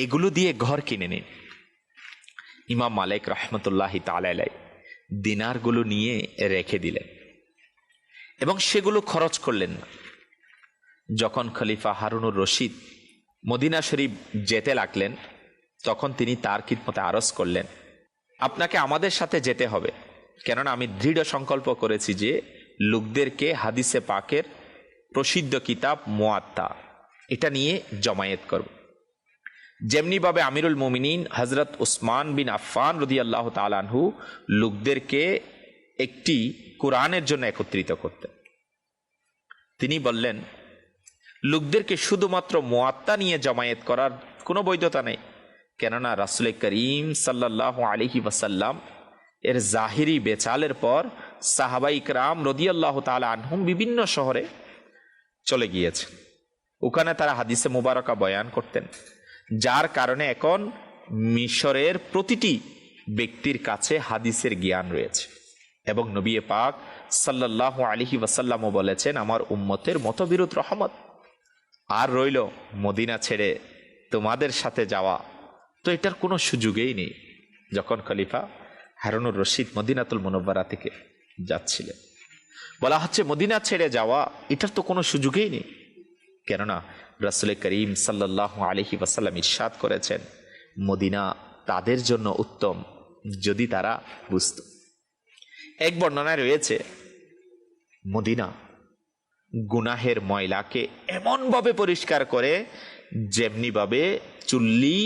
এগুলো দিয়ে ঘর কিনে নিন। ইমাম মালিক রহমতুল্লাহ তাআলা আলাইহি দিনারগুলো নিয়ে রেখে দিলেন এবং সেগুলো খরচ করলেন না। যখন খলিফা হারুনুর রশিদ মদিনা শরীফ যেতে লাগলেন তখন তিনি তার খিদমতে আরজ করলেন, আপনাকে আমাদের সাথে যেতে হবে, কেননা আমি দৃঢ় সংকল্প করেছি যে লোকদেরকে হাদিসে পাকের প্রসিদ্ধ কিতাব মুয়াত্তা এটা নিয়ে জমায়েত করব। যেমনিভাবে আমিরুল মুমিনিন হযরত উসমান বিন আফফান রাদিয়াল্লাহু তাআলা আনহু লোকদেরকে একটি কোরআনের জন্য একত্রিত করতেন। তিনি বললেন, লোকদেরকে শুধুমাত্র মুয়াত্তা নিয়ে জমায়েত করার কোনো বৈধতা নেই, কেননা রাসূল করিম সাল্লাল্লাহু আলাইহি ওয়াসাল্লাম এর জাহিরি বেচালের পর সাহাবাই ইকরাম রাদিয়াল্লাহু তাআলা আনহুম বিভিন্ন শহরে চলে গিয়েছে। ওখানে তারা হাদিসে মুবারকা বয়ান করতেন, যার কারণে এখন মিশরের প্রতিটি ব্যক্তির কাছে হাদিসের জ্ঞান রয়েছে। এবং নবী পাক সাল্লাল্লাহু আলাইহি ওয়াসাল্লামও বলেছেন, আমার উম্মতের মতবিরোধ রহমত। আর রইল মদিনা ছেড়ে তোমাদের সাথে যাওয়া, তো এটার কোনো সুযোগই নেই। যখন খলিফা হারুনুর রশিদ মদিনাতুল মুনাওয়ারা থেকে যাচ্ছিলেন, বলা হচ্ছে মদিনা ছেড়ে যাওয়া এটার তো কোনো সুযোগই নেই, কেননা রাসূল করিম সাল্লাল্লাহু আলাইহি ওয়াসাল্লাম ইরশাদ করেছেন, মদিনা তাদের জন্য উত্তম যদি তারা বুঝত। এক বর্ণনায় রয়েছে, মদিনা গুনাহের ময়লাকে এমনভাবে পরিষ্কার করে যেমনিভাবে চুল্লি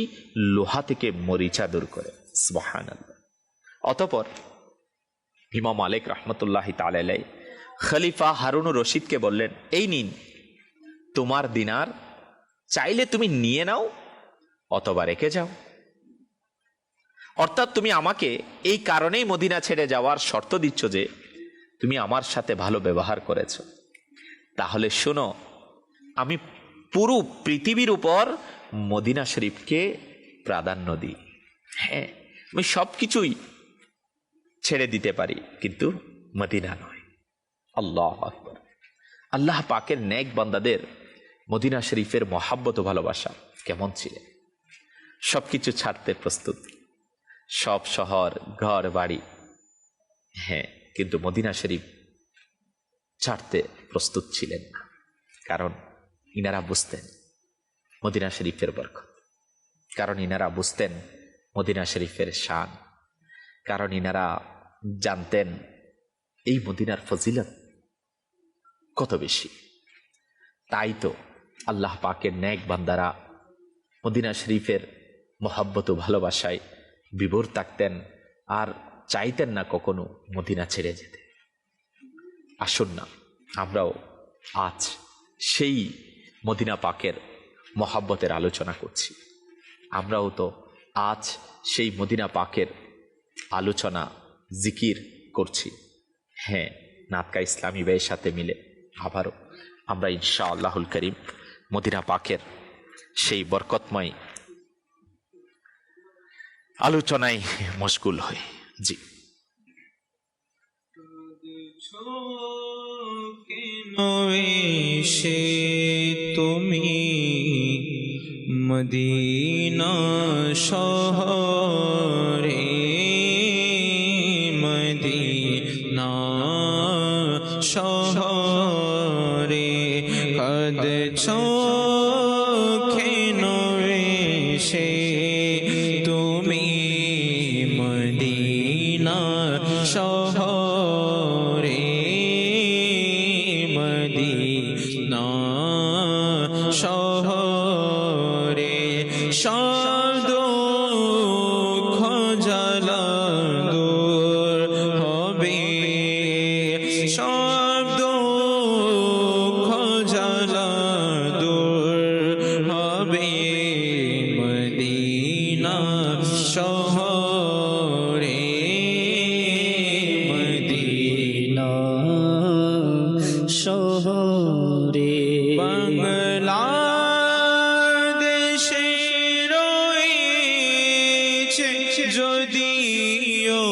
লোহা থেকে মরিচা দূর করে। সুবহানাল্লাহ। অতঃপর ইমাম মালিক রাহমাতুল্লাহি তাআলা আলাইহি খলিফা হারুনুর রশিদকে বললেন, এই নিন তোমার দিনার, চাইলে তুমি নিয়ে নাও অথবা রেখে যাও। অর্থাৎ তুমি আমাকে এই কারণেই মদিনা ছেড়ে যাওয়ার শর্ত দিচ্ছ যে তুমি আমার সাথে ভালো ব্যবহার করেছ। তাহলে শোনো, আমি পুরো পৃথিবীর উপর মদিনা শরীফকে প্রাধান্য দিই। হ্যাঁ, আমি সব কিছুই ছেড়ে দিতে পারি, কিন্তু মদিনা নয়। আল্লাহু আকবার। আল্লাহ পাকের নেক বান্দাদের মদিনা শরীফের মহাব্বত ও ভালোবাসা কেমন ছিলেন। সবকিছু ছাড়তে প্রস্তুত, সব শহর ঘর বাড়ি, হ্যাঁ, কিন্তু মদিনা শরীফ ছাড়তে প্রস্তুত ছিলেন না। কারণ ইনারা বুঝতেন মদিনা শরীফের বরকত, কারণ ইনারা বুঝতেন মদিনা শরীফের শান, কারণ ইনারা জানতেন এই মদিনার ফজিলত কত বেশি। তাই তো আল্লাহ পাকের নেক বান্দারা মদিনা শরীফের মহাব্বত ও ভালোবাসায় বিভোর থাকতেন আর চাইতেন না কখনো মদিনা ছেড়ে যেতে। আসুন না আমরাও আজ সেই মদিনা পাকের মহাব্বতের আলোচনা করছি। আমরাও তো আজ সেই মদিনা পাকের আলোচনা জিকির করছি। হ্যাঁ, নাতকা ইসলামী ভাইয়ের সাথে মিলে আবারও আমরা ইনশাআল্লাহুল করিম মদিনা পাকের সেই বরকতময় আলোচনায় মশগুল হই। জি, সে তুমি মদিনা শহরে, মদিনা শহরে কাঁদছ কেন সে তুমি মদিনা শহরে, মদিনা শহরে সব দুঃখ জ্বালা দূর হবে, সব দুঃখ জ্বালা দূর হবে, মদিনা শহরে, মদিনা শহরে বাংলাদেশে রয়েছে যদিও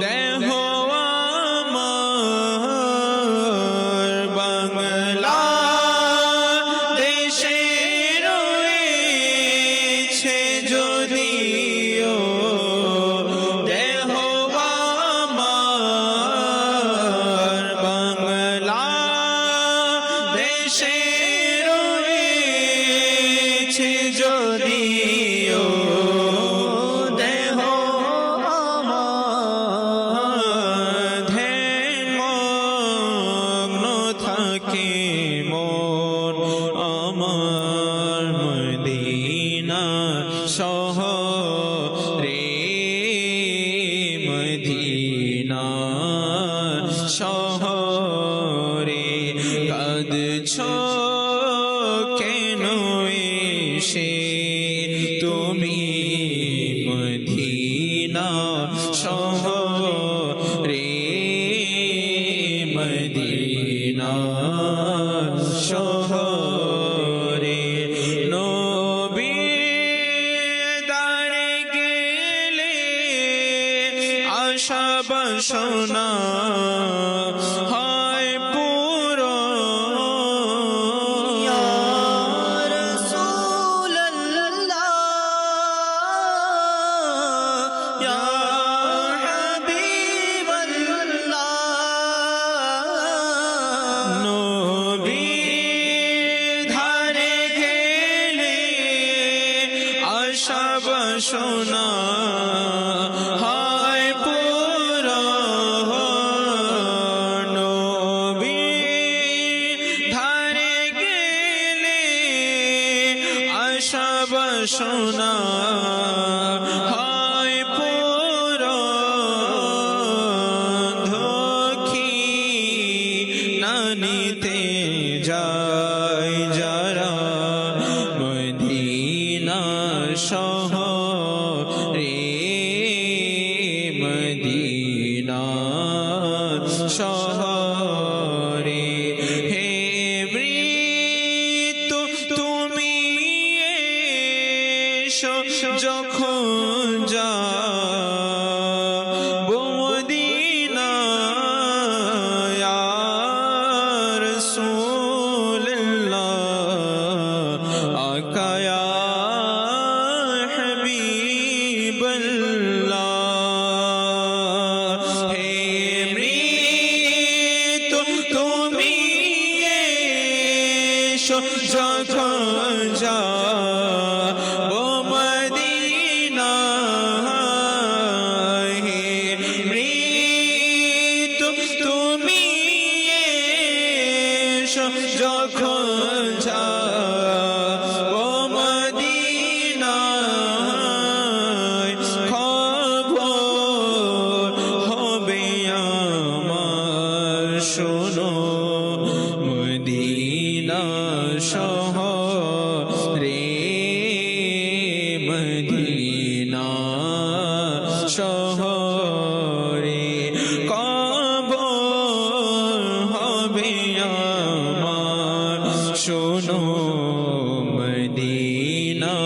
দেহ আমার, বাংলাদেশে রয়েছে যদিও দেহ আমার, বাংলাদেশে রয়েছে যদিও দেহ আমার, ধ্যান মগ্ন থাকে মন আমার, মদিনা শহরে, মদিনা শহরে কাঁদছ কেন এসে তুমি মদিনা শহরে। মদিনা শহরে নবী দারে গেলে আশা বাসনা হয় পুরো নবী ধারে গেলে আশা বাসনা হয় পূরণ নবী ধারে গেলে আশা বাসনা হয় পূরণ ধোখী নানিতে যায় যারা মদিনা শহরে মদিনা শহরে হে মৃত্যু তুমি এসো যখন যাবো মদিনায় ইয়া রাসূলুল্লাহ আকা ইয়া হাবিবাল্লাহ হে মৃত্যু তুমি এসো যখন যাবো মদিনায় হে মৃত্যু তুমি এসো যখন যাবো মদিনায় খবর হবে আমার শোনো মদিনা শহরে মদিনা শহরে কবর হবে আমার শোনো মদিনা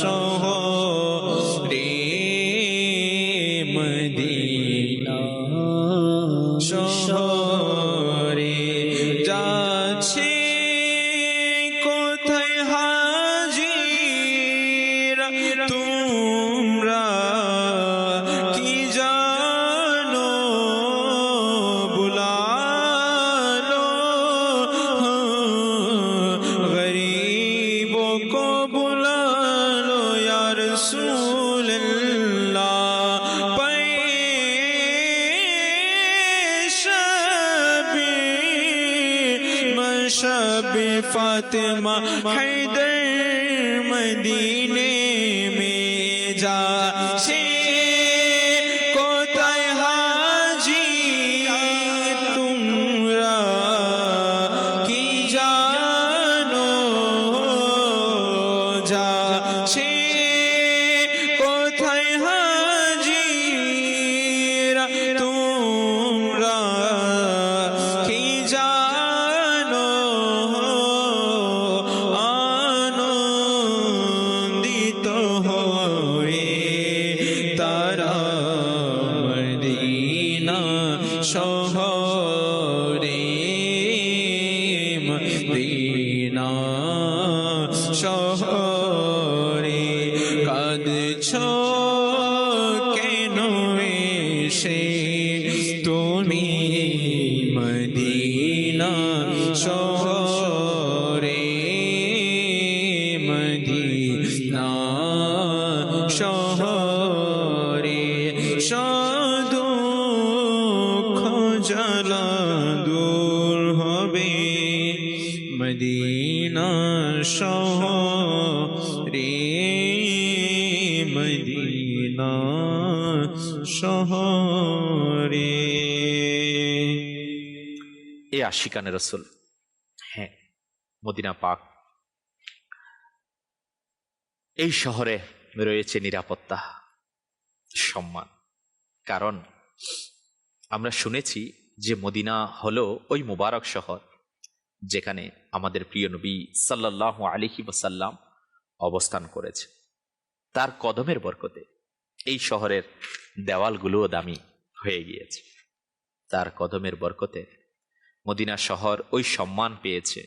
শহরে মদিনা শহরে যাচ্ছে কোথায় হাজির তোমরা কি জানো বুলালো গরিবো কো বুলালো ইয়া রাসূলুল্লাহ शबे फातिमा हैदर मदीने में जा से कोताय हाजी तुमरा की जानो जा से कोताय हाजी तुमरा की जानो আনন্দিত হয়ে তারা মদিনা শহরে মদিনা শহরে কাঁদছ কেন এসে তুমি মদিনা শহরে মদিনা শহরে দুঃখ জ্বালা দূর হবে মদিনা শহরে মদিনা শহরে এ আশিকানে রসুল, হ্যাঁ মদিনা পাক, এই শহরে রয়েছে নিরাপত্তা, সম্মান। কারণ আমরা শুনেছি যে মদিনা হলো ওই মুবারক শহর যেখানে আমাদের প্রিয় নবী সাল্লাল্লাহু আলাইহি ওয়াসাল্লাম অবস্থান করেছে। তার কদমের বরকতে এই শহরের দেওয়ালগুলোও দামি হয়ে গিয়েছে। তার কদমের বরকতে মদিনা শহর ওই সম্মান পেয়েছে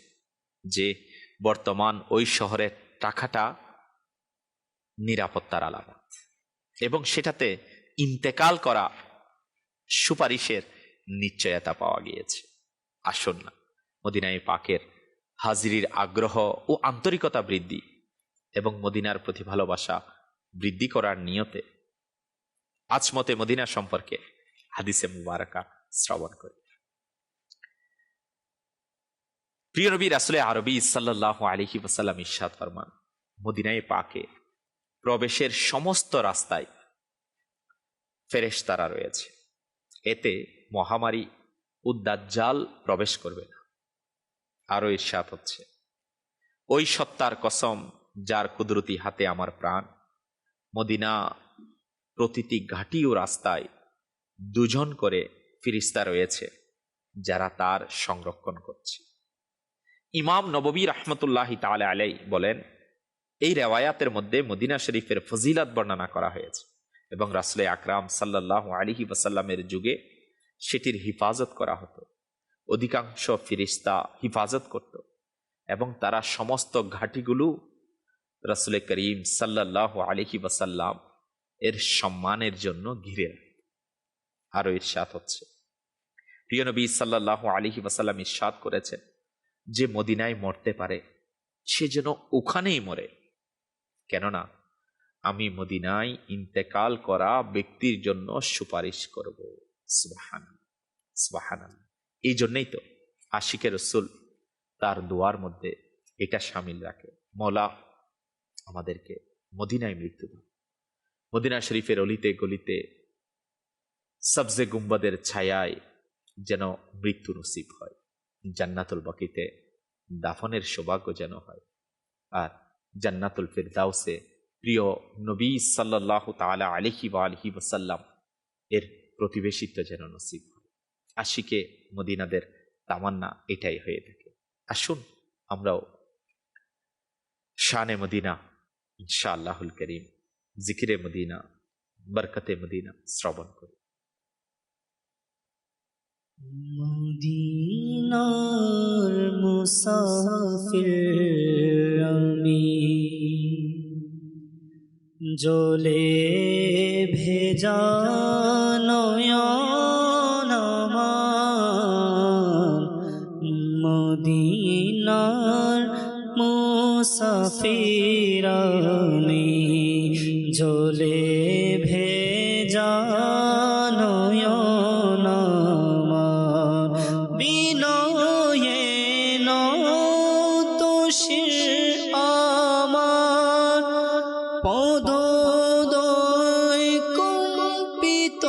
যে বর্তমান ওই শহরের টাকাটা নিরাপত্তার আলামত, এবং সেটাতে ইন্তেকাল করা সুপারিশের নিশ্চয়তা পাওয়া গিয়েছে। আসুন না, মদিনায় পাকের হাজিরির আগ্রহ ও আন্তরিকতা বৃদ্ধি এবং মদিনার প্রতি ভালোবাসা বৃদ্ধি করার নিয়তে আজমতে মদিনা সম্পর্কে হাদিসে মুবারাকা শ্রবণ করি। প্রিয় নবী রাসূলে আরবী সাল্লাল্লাহু আলাইহি ওয়াসাল্লাম ইরশাদ ফরমান, মদিনায় পাকে প্রবেশের সমস্ত রাস্তায় ফেরেশতারা রয়েছে, এতে মহামারী ও দাজ্জাল প্রবেশ করবে না। আরো ইরশাদ হচ্ছে, ওই সত্তার কসম যার কুদরতি হাতে আমার প্রাণ, মদিনা প্রতিটি ঘাটি ও রাস্তায় দুজন করে ফেরেশতা রয়েছে যারা তার সংরক্ষণ করছে। ইমাম নববী রাহমাতুল্লাহি তাআলা আলাইহি বলেন, এই রেওয়ায়াতের মধ্যে মদিনা শরীফের ফজিলত বর্ণনা করা হয়েছে এবং রাসূলে আকরাম সাল্লাল্লাহু আলাইহি ওয়াসাল্লামের যুগে সেটির হিফাজত করা হতো। অধিকাংশ ফেরেশতা হিফাজত করত এবং তারা সমস্ত ঘাটিগুলো রাসূলে করিম সাল্লাল্লাহু আলাইহি ওয়াসাল্লাম এর সম্মানের জন্য ঘিরে রাখত। আরো ইরশাদ হচ্ছে, প্রিয় নবী সাল্লাল্লাহু আলাইহি ওয়াসাল্লাম ইরশাদ করেছেন, যে মদিনায় মরতে পারে সে যেন ওখানেই মরে, কেননা আমি মদিনায় ইন্তেকাল করা ব্যক্তির জন্য সুপারিশ করব। সুবহানাল্লাহ, সুবহানাল্লাহ। এই জন্যই তো আশিকে রসুল তার দোয়ার মধ্যে এটা শামিল রাখে, মওলা আমাদেরকে মদিনায় মৃত্যু দাও, মদিনা শরীফের অলিতে গলিতে সবজে গুম্বাদের ছায়ায় যেন মৃত্যু নসিব হয়, জান্নাতুল বাকিতে দাফনের সৌভাগ্য যেন হয়, আর জান্নাতুল ফিরদাউসে প্রিয় নবী সাল্লাল্লাহু তাআলা আলাইহি ওয়া আলিহি ওয়াসাল্লাম এর প্রতিবেশিত্ব যেন নসিব হয়। আশিকে মদিনাদের তামান্না এটাই হয়ে থাকে। আসুন আমরাও শানে মদিনা ইনশাআল্লাহুল করিম, জিকিরে মদিনা, বরকতে মদিনা শ্রবণ করি। মদিনার মুসাফির আমি, জলে ভেজা নয়ন আমার, মদিনার মুসাফির আমি, জলে ভেজা নয়ন আমার, বিনয়ে নত শির আমার, পদোদয় কম্পিত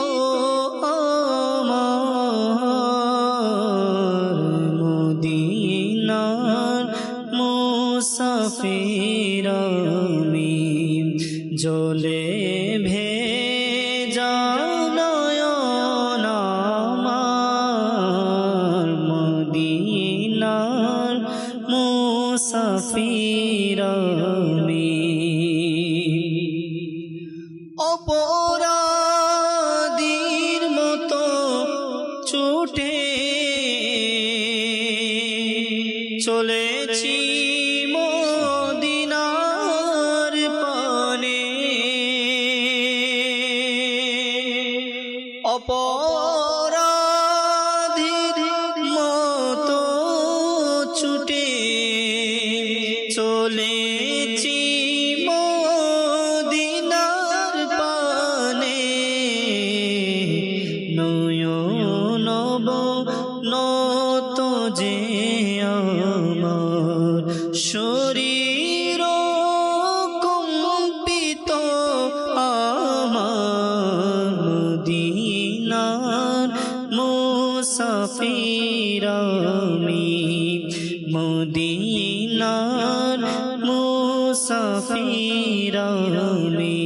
আমার, মদিনার মুসাফির আমি, জলে ভেজা নয়ন আমার, মদিনার মুসাফির আমি। অপরাধীর মতো ছুটে চলেছি মদিনার পানে, অপরাধীর মতো ছুটে চলেছি মদিনার পানে, নয়ন নত যে আমার, শরীর কম্পিত আমার, মদিনার মুসাফির আমি, মদিনার মুসাফির আমি,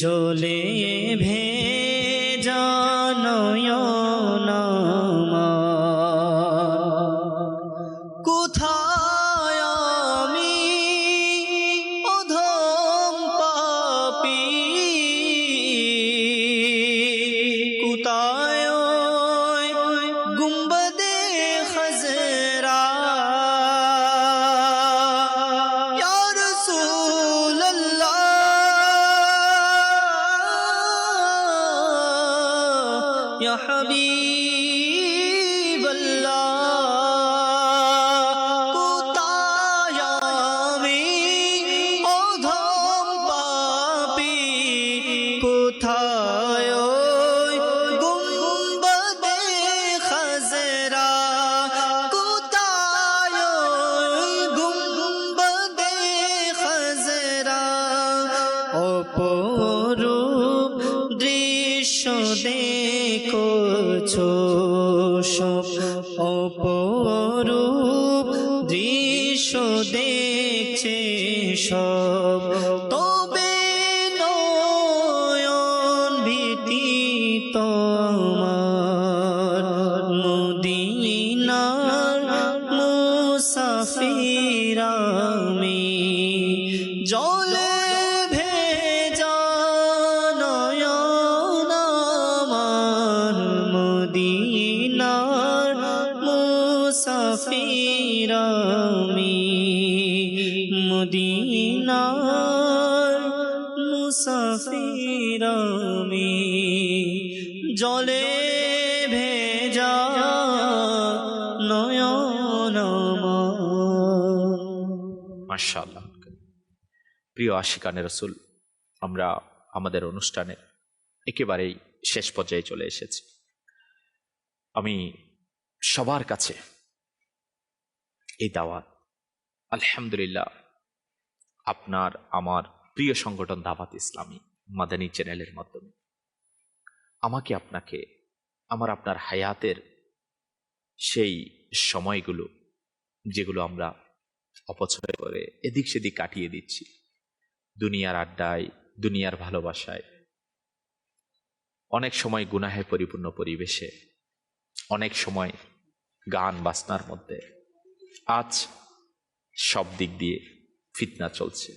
জলে ভেজা নয়ন খজরা কোথায় ওই গুম্বদে খজরা অপরূপ দৃশ্য দেখছো সব অপরূপ দৃশ্য দেখছে সব তবে নয়ন ভীতিত আমার মদিনার মুসাফির আমি জলে ভেজা নয়ন আমার মদিনার মুসাফির আমি মদিনার মুসাফির আমি জলে ভেজা নয়ন আমার। মাশাআল্লাহ। প্রিয় আশিকানে রসুল, আমরা আমাদের অনুষ্ঠানের একেবারেই শেষ পর্যায়ে চলে এসেছি। আমি সবার কাছে এই দাওয়াত, আলহামদুলিল্লাহ, আপনার আমার প্রিয় সংগঠন দাওয়াত ইসলামী মাদানী চ্যানেলের মাধ্যমে আমাকে আপনাকে আপনার হায়াতের সেই সময়গুলো যেগুলো আমরা অপচয় করে এদিক সেদিক কাটিয়ে দিচ্ছি, দুনিয়ার আড্ডায়, দুনিয়ার ভালোবাসায়, অনেক সময় গুনাহে পরিপূর্ণ পরিবেশে, অনেক সময় গান বাজনার মধ্যে, আজ সব দিক দিয়ে ফিতনা চলছে,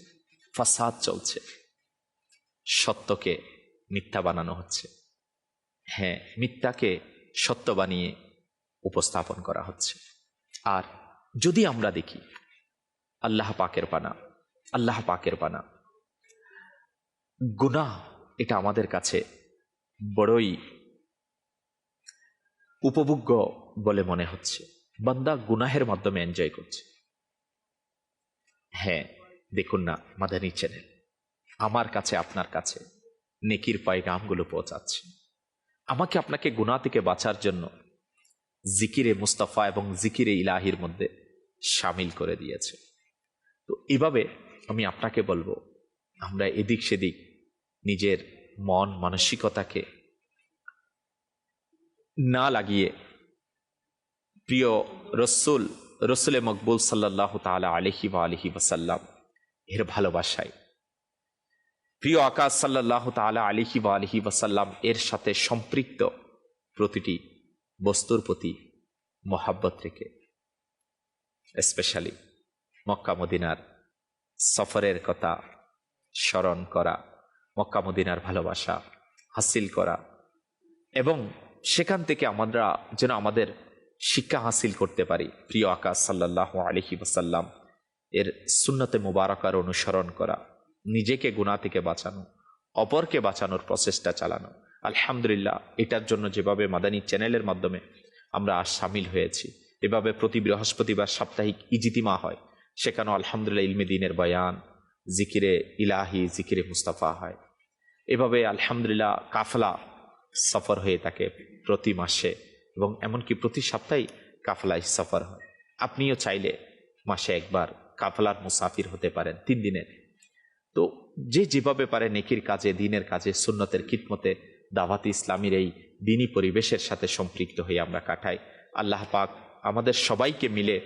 ফাসাদ চলছে, সত্যকে মিথ্যা বানানো হচ্ছে, হ্যাঁ, মিথ্যাকে সত্য বানিয়ে উপস্থাপন করা হচ্ছে। আর যদি আমরা দেখি আল্লাহ পাকের পানা গুনাহ, এটা আমাদের কাছে বড়ই উপভোগ্য বলে মনে হচ্ছে। বান্দা গুনাহের মাধ্যমে এনজয় করছে। হ্যাঁ, দেখুন না, মাদানী চ্যানেল আমার কাছে, আপনার কাছে নেকির পায়গামগুলো পৌঁছাচ্ছে। আমাকে আপনাকে গুনাহ থেকে বাঁচার জন্য জিকিরে মুস্তাফা এবং জিকিরে ইলাহির মধ্যে শামিল করে দিয়েছে। তো এভাবে আমি আপনাকে বলবো, আমরা এদিক সেদিক নিজের মন মানসিকতাকে না লাগিয়ে প্রিয় রসুলে মকবুল সাল্লাল্লাহু তাআলা আলাইহি ওয়া আলিহি ওয়াসাল্লাম এর ভালোবাসায়, প্রিয় আকাশ সাল্লাল্লাহু তাআলা আলাইহি ওয়া আলিহি ওয়াসাল্লাম এর সাথে সম্পৃক্ত প্রতিটি বস্তুর প্রতি মহাব্বত রেখে, স্পেশালি মক্কা মদিনার সফরের কথা স্মরণ করা, মক্কা মদিনার ভালোবাসা হাসিল করা, এবং সেখান থেকে আমরা যেন আমাদের শিক্ষা হাসিল করতে পারি। প্রিয় আকাশ সাল্লাল্লাহু আলাইহি ওয়াসাল্লাম এর সুন্নতে মুবারাকার অনুসরণ করা, নিজেকে গুনাহ থেকে বাঁচানো, অপরকে বাঁচানোর প্রচেষ্টা চালানো। আলহামদুলিল্লাহ, এটার জন্য যেভাবে মাদানী চ্যানেলের মাধ্যমে আমরা আজ সামিল হয়েছি, এভাবে প্রতি বৃহস্পতিবার সাপ্তাহিক ইজিতিমা হয়, সেখানেও আলহামদুলিল্লাহ ইলমে দ্বীনের বয়ান, জিকিরে ইলাহি, জিকিরে মুস্তাফা হয়। এভাবে আলহামদুলিল্লাহ কাফলা সফর হয়ে থাকে প্রতি মাসে, এবং এমনকি প্রতি সপ্তাহে কাফলায় সফর হয়। আপনিও চাইলে মাসে একবার কাফলার মুসাফির হতে পারেন 3 দিনের। তো যে যেভাবে পারে নেকির কাজে, দিনের কাজে, সুন্নতের খিদমতে, দাওয়াত ইসলামীর এই দিনী পরিবেশের সাথে সম্পৃক্ত হয়ে আমরা কাটাই। আল্লাহ পাক আমাদের সবাইকে মিলে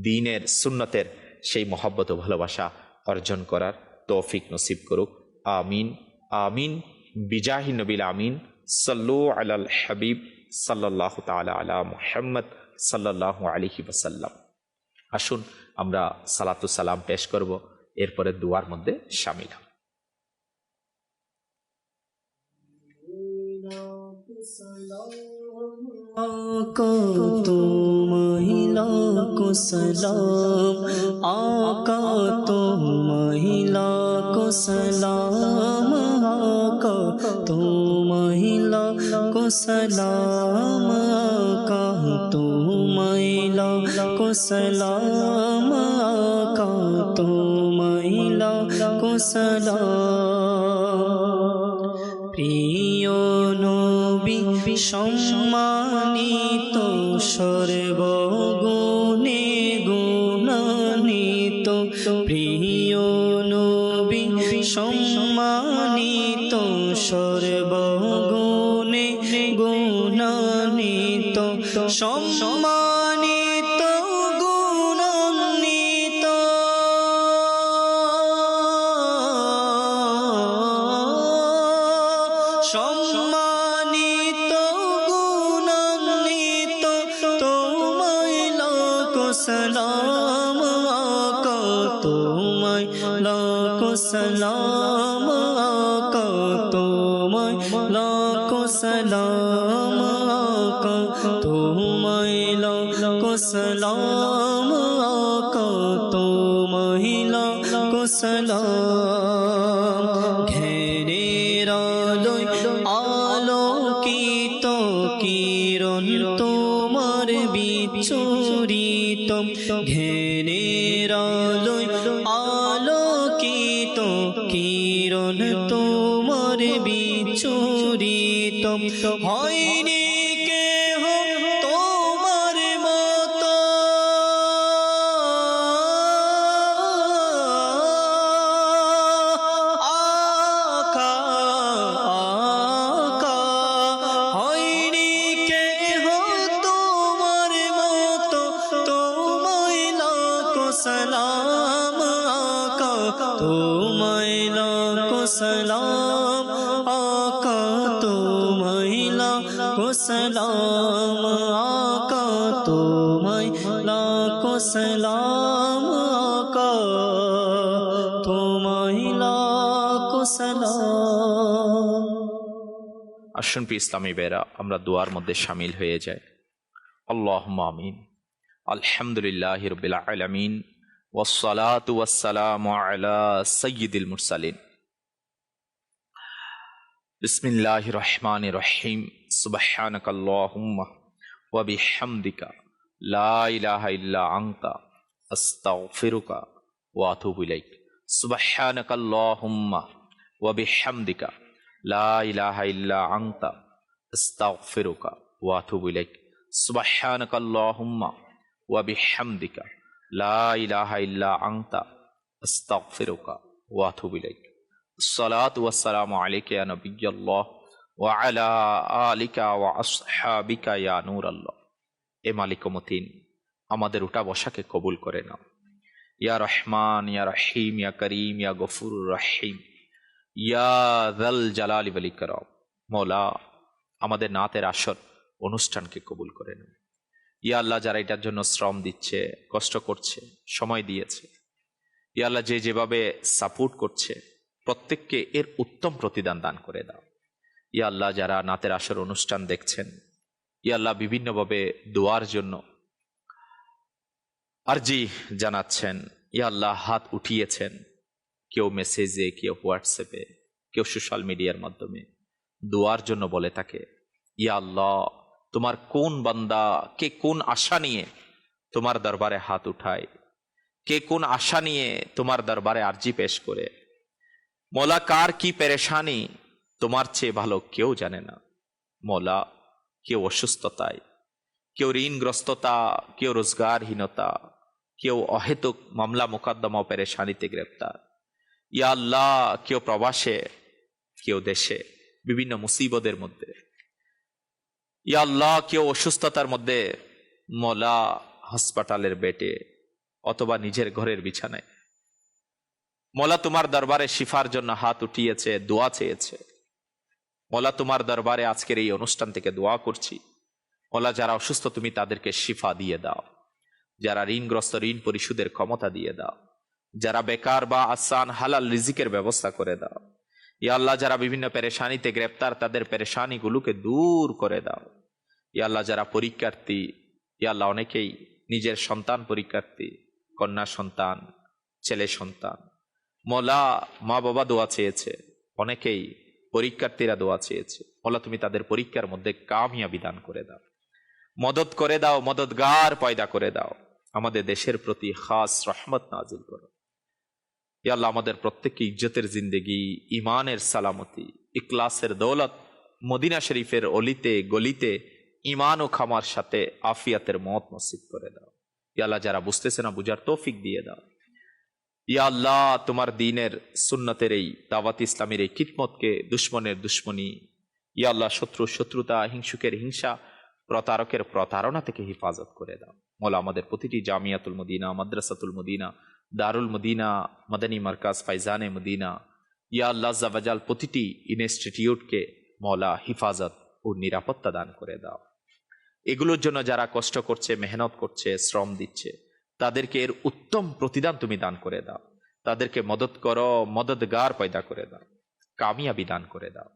দিনের, সুন্নতের সেই মহব্বত ও ভালোবাসা অর্জন করার তৌফিক নসিব করুক। আমিন আমিন বিজাহি নবিল আমিন। সাল্লু আলাল হাবিব সাল্লাল্লাহু তাআলা আলা মুহাম্মদ সাল্লাল্লাহু আলাইহি ওয়াসাল্লাম। আসুন আমরা সালাতু সালাম পেশ করব, এরপরে দুয়ার মধ্যে শামিল হব। महिला को सलाम, आका तो महिला को सलाम, आका तो महिला को सलाम, आका तो महिला को सलाम, आका तो महिला को सलाम। প্রিয় নবী সম্মানিত সর্বগুণে গুণান্বিত প্রিয় নবী সম্মানিত সর্বগুণে গুণান্বিত সম্মানিত গুণান্বিত সম্মানিত গুণান্বিত তোমায় লাখ সালাম আকা তোমায় লাখ সালাম আকা তোমায় লাখ সালাম আকা তোমায় লাখ সালাম আকা তোমায় লাখ সালাম ঘেরের আলোয় আলোকিত কিরণ তোমার বিচরিত ঘেরের আলোয় আলোকিত কিরণ তোমার বিচরিত হয়নি কেহ তোমার মতো আকা আকা হয়নি কেহ তোমার মতো তোমায় লাখ সালাম আকা তোমায় লাখ সালাম আকা তোমায় লাখ সালাম আকা তোমায় লাখ সালাম আকা তোমায় লাখ সালাম। আসুন প্রিয় ইসলামী বেরা, আমরা দোয়ার মধ্যে শামিল হয়ে যাই। আল্লাহুম্মা আমিন। আলহামদুলিল্লাহি রাব্বিল আলামিন ওয়াসসালাতু ওয়াসসালামু আলা সাইয়্যিদিল মুরসালিন। বিসমিল্লাহির রহমানির রহিম। সুবহানাকাল্লাহুম্মা ওয়া বিহামদিকা লা ইলাহা ইল্লা আনতা আস্তাগফিরুকা ওয়া আতুবু ইলাইক। সুবহানাকাল্লাহুম্মা ওয়া বিহামদিকা লা ইলাহা ইল্লা আনতা আস্তাগফিরুকা ওয়া আতুবু ইলাইক। সুবহানাকাল্লাহুম্মা ওয়া বিহামদিকা লা ইলাহা ইল্লা আনতা আস্তাগফিরুকা ওয়া আতুবু ইলাইক। আসসালাতু ওয়াসসালামু আলাইকা ইয়া নবিয়্যাল্লাহ ওয়া আলা আলিকা ওয়া আসহাবিকা ইয়া নূরাল্লাহ। এ মালিকমতিন, আমাদের উঠা বসাকে কবুল করে নাও। ইয়া রহমান, ইয়া রহিম, ইয়া করিম, ইয়া গফুরুর রহিম, ইয়া যাল জালালি ওয়াল ইকরাম। মওলা, আমাদের নাতের আসর অনুষ্ঠানকে কবুল করে নাও। ইয়া আল্লাহ, যারা এটার জন্য শ্রম দিচ্ছে, কষ্ট করছে, সময় দিয়েছে, ইয়া আল্লাহ যে যেভাবে সাপোর্ট করছে প্রত্যেককে এর উত্তম প্রতিদান দান করে দাও। ইয়া আল্লাহ, যারা নাতের আসর অনুষ্ঠান দেখছেন, ইয়া আল্লাহ বিভিন্নভাবে দোয়ার জন্য আরজি জানাচ্ছেন, ইয়া আল্লাহ হাত উঠিয়েছেন, কেউ মেসেজে, কেউ হোয়াটসঅ্যাপে, কেউ সোশ্যাল মিডিয়ার মাধ্যমে দোয়ার জন্য বলে থাকে। ইয়া আল্লাহ, তোমার কোন বান্দা কে কোন আশা নিয়ে তোমার দরবারে হাত উঠায়, কে কোন আশা নিয়ে তোমার দরবারে আরজি পেশ করে। মওলা, কার কি পেরেশানি তোমার চেয়ে ভালো কেউ জানে না। মওলা, কেউ অসুস্থতায়, কেউ ঋণগ্রস্ততা, কেউ রোজগারহীনতা, কেউ অহেতুক মামলা মোকদ্দমা ও পেরেশানিতে গ্রেপ্তার। ইয়া আল্লাহ, কেউ প্রবাসে, কেউ দেশে, বিভিন্ন মুসিবতের মধ্যে। ইয়া আল্লাহ, কেউ অসুস্থতার মধ্যে, মওলা হাসপাতালের বেডে অথবা নিজের ঘরের বিছানায়। মওলা, তোমার দরবারে শিফার জন্য হাত উঠিয়েছে, দোয়া চেয়েছে। মওলা, তোমার দরবারে আজকের এই অনুষ্ঠান থেকে দোয়া করছি। মওলা, যারা অসুস্থ তুমি তাদেরকে শিফা দিয়ে দাও। যারা ঋণগ্রস্ত ঋণ পরিশোধের ক্ষমতা দিয়ে দাও। যারা বেকার বা আসান হালাল রিজিকের ব্যবস্থা করে দাও। ইয়া আল্লাহ, যারা বিভিন্ন পেরেশানিতে গ্রেপ্তার তাদের পেরেশানিগুলোকে দূর করে দাও। ইয়া আল্লাহ, যারা পরীক্ষার্থী, ইয়া আল্লাহ অনেকেই নিজের সন্তান পরীক্ষার্থী, কন্যা সন্তান, ছেলে সন্তান। মওলা, মা বাবা দোয়া চেয়েছে, অনেকেই পরীক্ষার্থীরা দোয়া চেয়েছে। মওলা, তুমি তাদের পরীক্ষার মধ্যে কামিয়াবি দান করে দাও, মদত করে দাও, মদতগার পয়দা করে দাও। আমাদের দেশের প্রতি খাস রহমত নাজিল করো। ইয়া আল্লাহ, আমাদের প্রত্যেককে ইজ্জতের জিন্দেগি, ইমানের সালামতি, ইখলাসের দৌলত মদিনা শরীফের অলিতে গলিতে ঈমান ও খামার সাথে আফিয়াতের মত নসিব করে দাও। ইয়া আল্লাহ, যারা বুঝতেছে না বুঝার তৌফিক দিয়ে দাও। ইয়া আল্লাহ, তোমার দ্বীনের সুন্নতের এই দাওয়াত ইসলামের এই খিদমতকে দুশ্মনের দুশ্মনী, ইয়া আল্লাহ, শত্রুতা, হিংসুকের হিংসা, প্রতারকের প্রতারণা থেকে হেফাজত করে দাও। মৌলা, আমাদের প্রতিটি জামিয়াতুল মদিনা, মাদ্রাসাতুল মদিনা, দারুল মদিনা, মাদানী মার্কাজ, ফাইজানে মদিনা, ইয়া আল্লাহ জাওয়াজাল, প্রতিটি ইনস্টিটিউটকে মৌলা হিফাজত ও নিরাপত্তা দান করে দাও। এগুলোর জন্য যারা কষ্ট করছে, মেহনত করছে, শ্রম দিচ্ছে, তাদেরকে এর উত্তম প্রতিদান তুমি দান করে দাও। তাদেরকে মদত করো, মদদগার পয়দা করে দাও, কামিয়াবি দান করে দাও।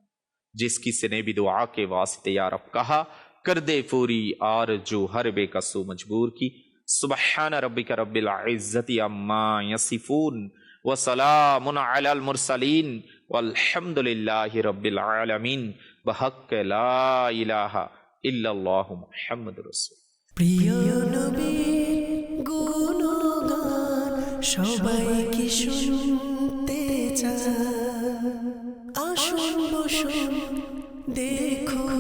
जिसकी सने भी दुआ के वास्ते या रब कहा कर दे पूरी आरज़ू हर बेकसू मजबूर की। सुबहान रब्बिका रब्बिल इज़्ज़ति अम्मा यसिफून व सलामुन अलल मुरसलीन वल्हम्दुलिल्लाहि रब्बिल आलमीन बहक़ ला इलाहा इल्लल्लाहु मुहम्मदुर रसूल। প্রিয় নবীর গুণগান সবাই কি শুনতে চায়? আসুন বসুন দেখুন